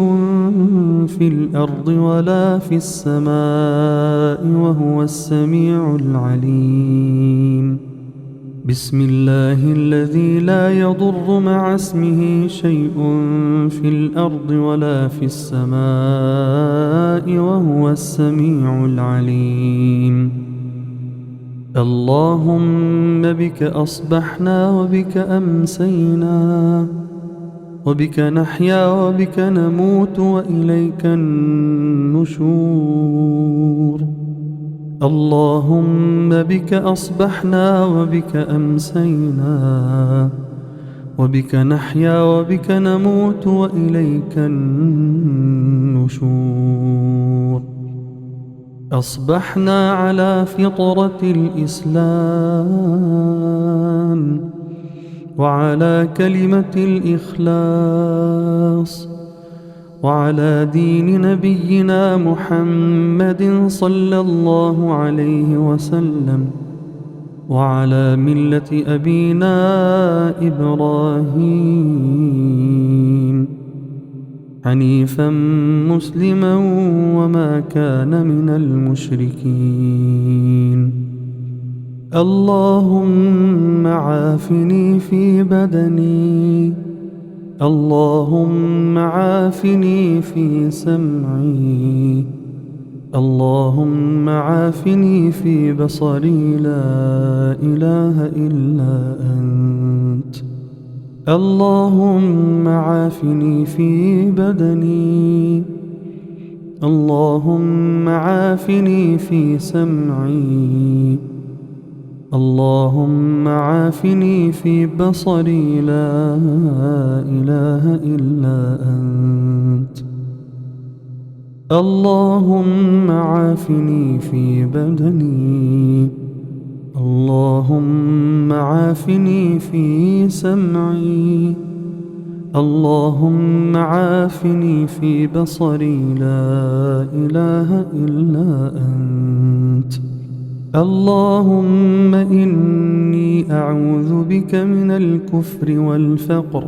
في الأرض ولا في السماء وهو السميع العليم. بسم الله الذي لا يضر مع اسمه شيء في الأرض ولا في السماء وهو السميع العليم. اللهم بك أصبحنا وبك أمسينا، وبك نحيا وبك نموت وإليك النشور. اللهم بك أصبحنا وبك أمسينا، وبك نحيا وبك نموت وإليك النشور. أصبحنا على فطرة الإسلام، وعلى كلمة الإخلاص، وعلى دين نبينا محمد صلى الله عليه وسلم، وعلى ملة أبينا إبراهيم حنيفا مسلما وما كان من المشركين. اللهم عافني في بدني، اللهم عافني في سمعي، اللهم عافني في بصري، لا إله إلا أنت. اللهم عافني في بدني، اللهم عافني في سمعي، اللهم عافني في بصري، لا إله إلا أنت. اللهم عافني في بدني، اللهم عافني في سمعي، اللهم عافني في بصري، لا إله إلا أنت. اللهم إني أعوذ بك من الكفر والفقر،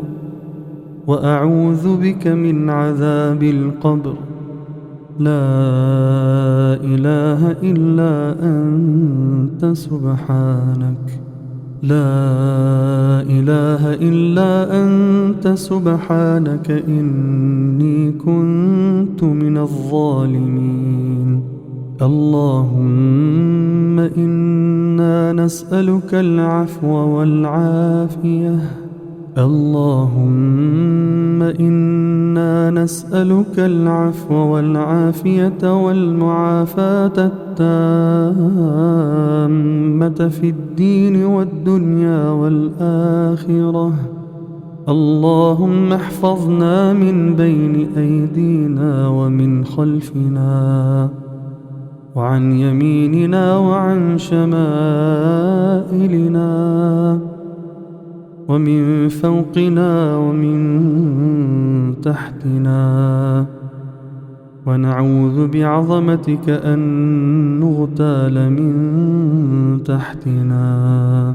وأعوذ بك من عذاب القبر، لا إله إلا أنت سبحانك، لا إله إلا أنت سبحانك إني كنت من الظالمين. اللهم إنا نسألك العفو والعافية، اللهم إنا نسألك العفو والعافية والمعافاة التامة في الدين والدنيا والآخرة. اللهم احفظنا من بين أيدينا ومن خلفنا وعن يميننا وعن شمائلنا ومن فوقنا ومن تحتنا، ونعوذ بعظمتك أن نغتال من تحتنا.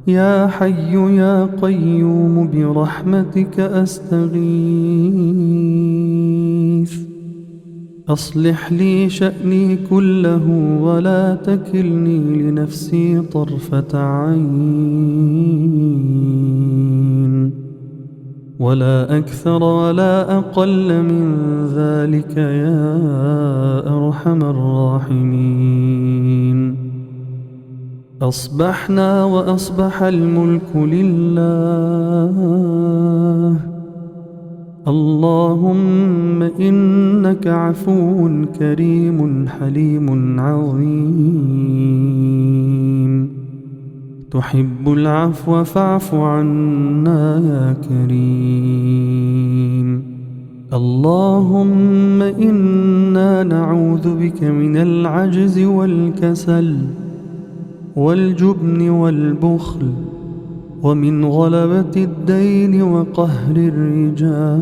يا حي يا قيوم برحمتك أستغيث، أصلح لي شأني كله ولا تكلني لنفسي طرفة عين، ولا أكثر ولا أقل من ذلك يا أرحم الراحمين. أصبحنا وأصبح الملك لله. اللهم إنك عفو كريم حليم عظيم، تحب العفو فاعف عنا يا كريم. اللهم إنا نعوذ بك من العجز والكسل والجبن والبخل ومن غلبة الدين وقهر الرجال،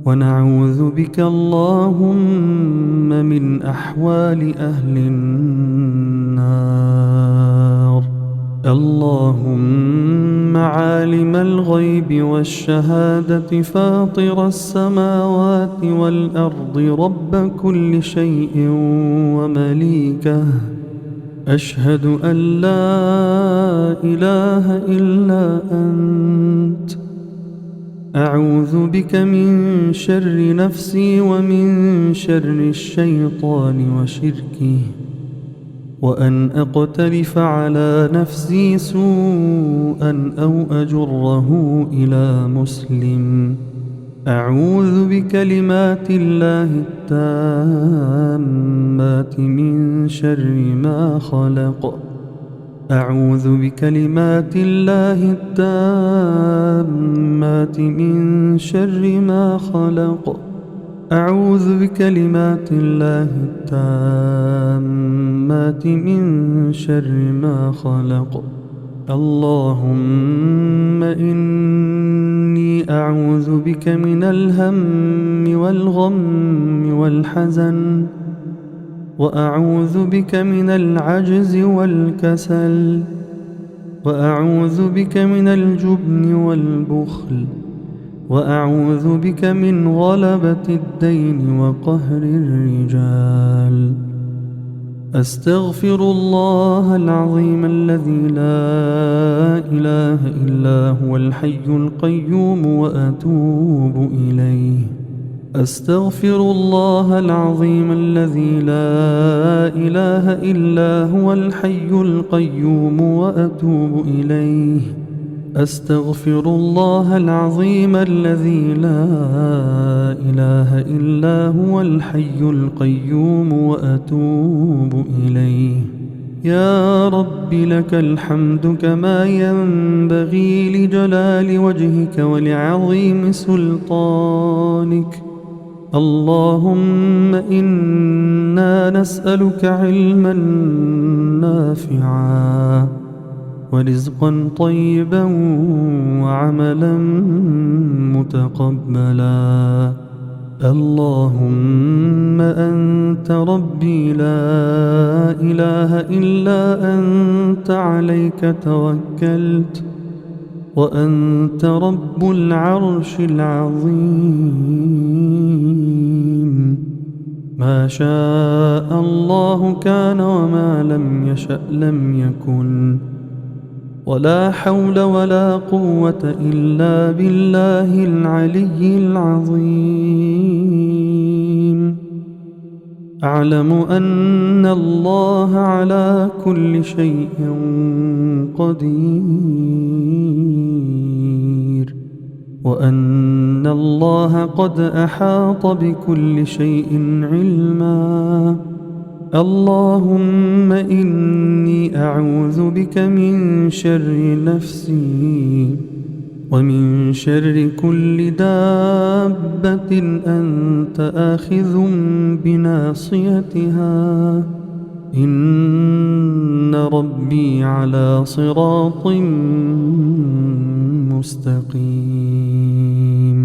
ونعوذ بك اللهم من أحوال أهل النار. اللهم عالم الغيب والشهادة فاطر السماوات والأرض رب كل شيء ومليكه، أشهد أن لا إله إلا أنت، أعوذ بك من شر نفسي ومن شر الشيطان وشركه، وأن أقترف على نفسي سوءا أو أجره إلى مسلم. أعوذ بكلمات الله التامات من شر ما خلق. أعوذ بكلمات الله التامات من شر ما خلق. أعوذ بكلمات الله التامات من شر ما خلق. اللهم إني أعوذ بك من الهم والغم والحزن، وأعوذ بك من العجز والكسل، وأعوذ بك من الجبن والبخل، وأعوذ بك من غلبة الدين وقهر الرجال. أستغفر الله العظيم الذي لا إله إلا هو الحي القيوم وأتوب إليه. أستغفر الله العظيم الذي لا إله إلا هو الحي القيوم وأتوب إليه. أستغفر الله العظيم الذي لا إله إلا هو الحي القيوم وأتوب إليه. يا رب لك الحمد كما ينبغي لجلال وجهك ولعظيم سلطانك. اللهم إنا نسألك علما نافعا ورزقا طيبا وعملا متقبلا. اللهم أنت ربي لا إله إلا أنت، عليك توكلت، وأنت رب العرش العظيم. ما شاء الله كان وما لم يشأ لم يكن، ولا حول ولا قوة إلا بالله العلي العظيم. أعلم أن الله على كل شيء قدير، وأن الله قد أحاط بكل شيء علما. اللهم إني أعوذ بك من شر نفسي ومن شر كل دابة أنت آخذ بناصيتها. إن ربي على صراط مستقيم.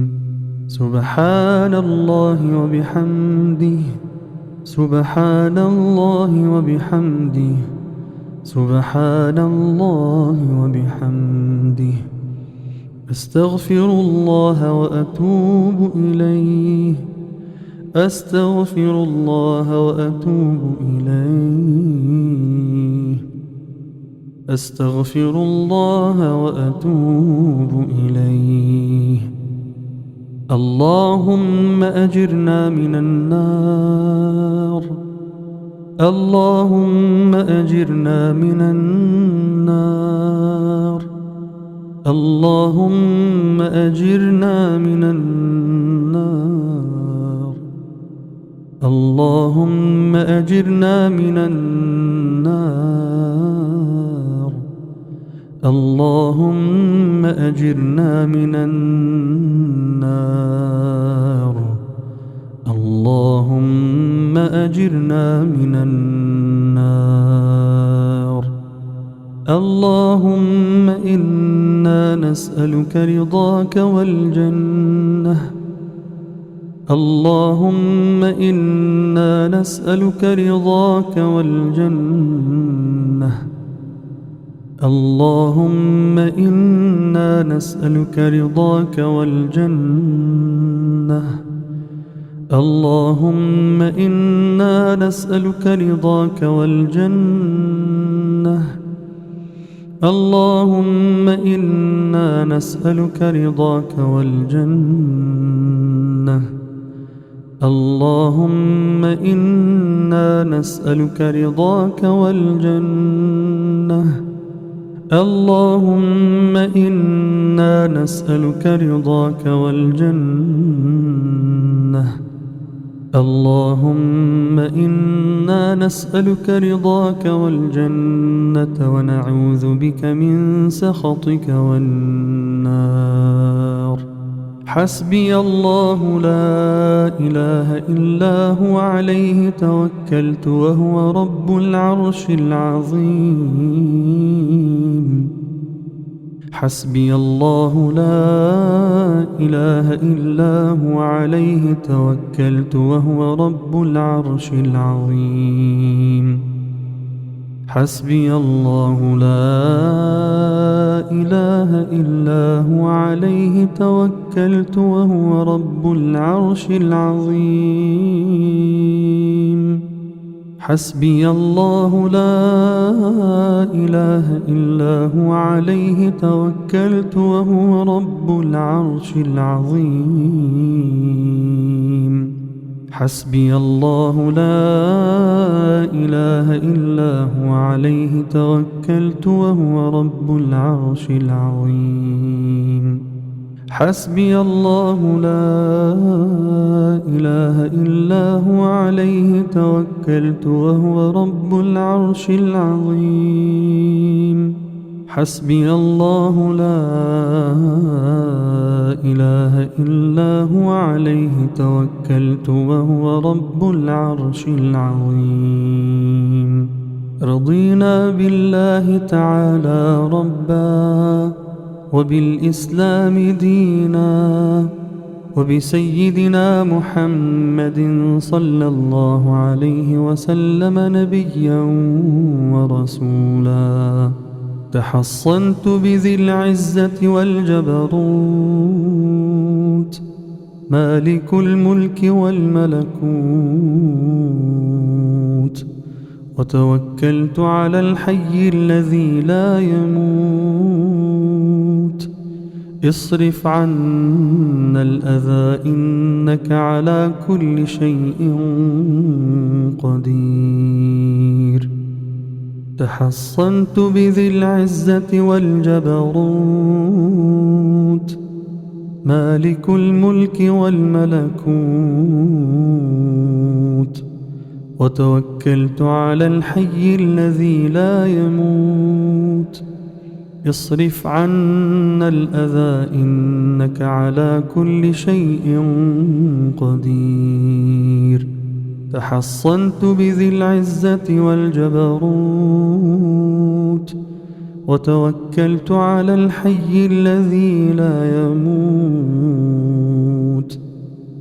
سبحان الله وبحمده، سبحان الله وبحمده، سبحان الله وبحمده. أستغفر الله وأتوب إليه، أستغفر الله وأتوب إليه، أستغفر الله وأتوب إليه. اللهم أجرنا من النار، اللهم أجرنا من النار، اللهم أجرنا من النار، اللهم أجرنا من النار، اللهم أجرنا من النار، اللهم أجرنا من النار. اللهم إنا نسألك رضاك والجنة، اللهم إنا نسألك رضاك والجنة، اللهم إنا نسألك رضاك والجنة، اللهم إنا نسألك رضاك والجنة، اللهم إنا نسألك رضاك والجنة. اللهم إنا نسألك رضاك والجنة. اللهم إنا نسألك رضاك والجنة. اللهم إنا نسألك رضاك والجنة ونعوذ بك من سخطك والنار. حسبي الله لا إله إلا هو عليه توكلت وهو رب العرش العظيم. حسبي الله لا إله إلا هو عليه توكلت وهو رب العرش العظيم. حسبي الله لا إله إلا هو عليه توكلت وهو رب العرش العظيم. حسبي الله لا إله إلا هو عليه توكلت وهو رب العرش العظيم. حسبي الله لا إله إلا هو عليه توكلت وهو رب العرش العظيم. حسبي الله لا إله إلا هو عليه توكلت وهو رب العرش العظيم. حسبي الله لا إله إلا هو عليه توكلت وهو رب العرش العظيم. رضينا بالله تعالى ربا وبالإسلام دينا وبسيدنا محمد صلى الله عليه وسلم نبيا ورسولا. تحصنت بذي العزة والجبروت مالك الملك والملكوت، وتوكلت على الحي الذي لا يموت. اصرف عنا الأذى إنك على كل شيء قدير. تحصنت بذي العزة والجبروت مالك الملك والملكوت، وتوكلت على الحي الذي لا يموت. اصرف عنا الأذى إنك على كل شيء قدير. تحصنت بذي العزة والجبروت وتوكلت على الحي الذي لا يموت.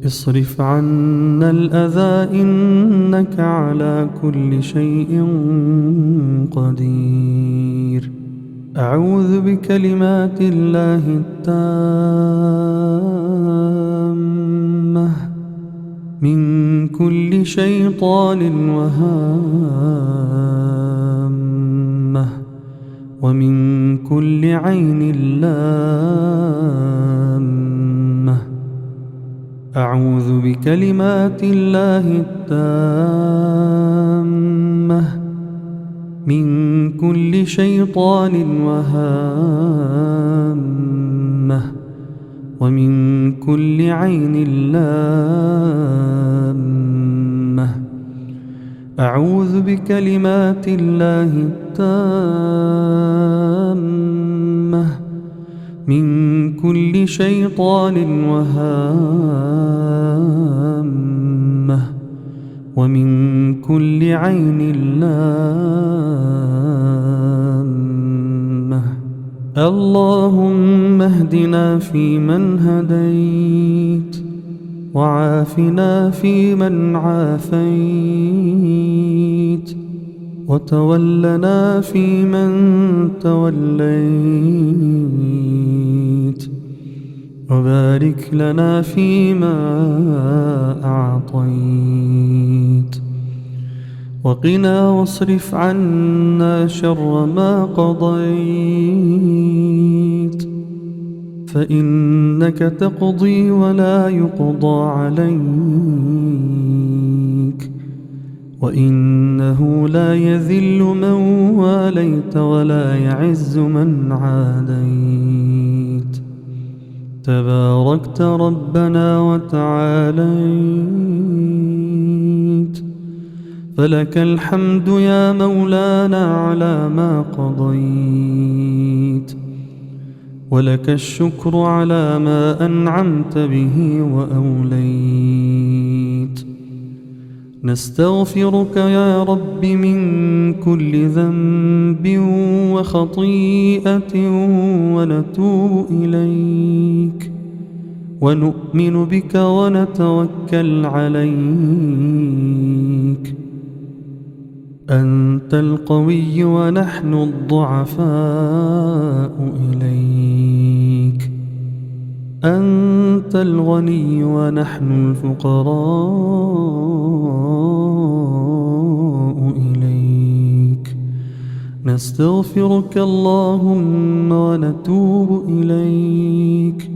اصرف عنا الأذى إنك على كل شيء قدير. أعوذ بكلمات الله التامة من كل شيطان وهامة ومن كل عين لامة. أعوذ بكلمات الله التامة من كل شيطان وهامة ومن كل عين لامة. أعوذ بكلمات الله التامة من كل شيطان وهامة ومن كل عين لامة. اللهم اهدنا فيمن هديت وعافنا فيمن عافيت وتولنا فيمن توليت وبارك لنا فيما أعطيت وقنا واصرف عنا شر ما قضيت، فإنك تقضي ولا يقضى عليك، وإنه لا يذل من واليت ولا يعز من عاديت، تباركت ربنا وتعاليت. فلك الحمد يا مولانا على ما قضيت، ولك الشكر على ما أنعمت به وأوليت. نستغفرك يا رب من كل ذنب وخطيئة ونتوب إليك، ونؤمن بك ونتوكل عليك. أنت القوي ونحن الضعفاء إليك، أنت الغني ونحن الفقراء إليك. نستغفرك اللهم ونتوب إليك.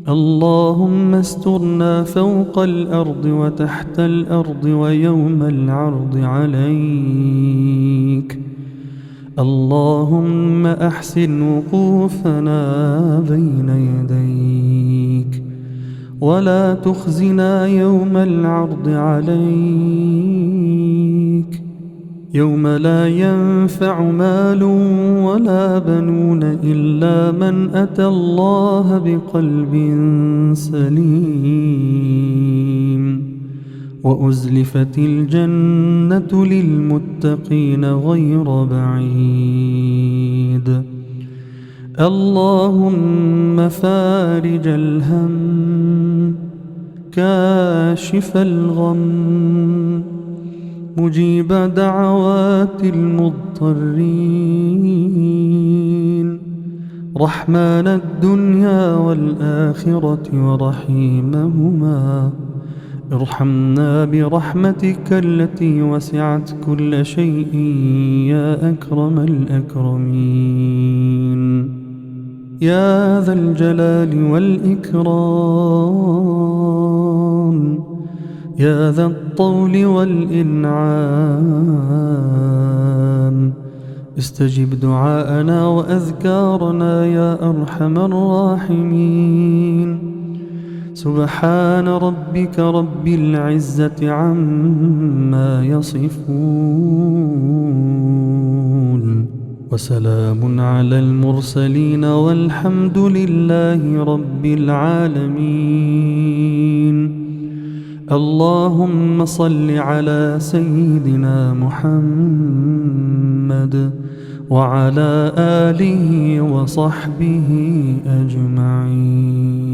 اللهم استرنا فوق الأرض وتحت الأرض ويوم العرض عليك. اللهم أحسن وقوفنا بين يديك، ولا تخزنا يوم العرض عليك، يوم لا ينفع مال ولا بنون إلا من أتى الله بقلب سليم، وأزلفت الجنة للمتقين غير بعيد. اللهم فارج الهم، كاشف الغم، مجيب دعوات المضطرين، رحمن الدنيا والآخرة ورحيمهما، ارحمنا برحمتك التي وسعت كل شيء يا أكرم الأكرمين، يا ذا الجلال والإكرام، يا ذا الطول والإنعام. استجب دعاءنا وأذكارنا يا أرحم الراحمين. سبحان ربك رب العزة عما يصفون، وسلام على المرسلين والحمد لله رب العالمين. اللهم صل على سيدنا محمد وعلى آله وصحبه أجمعين.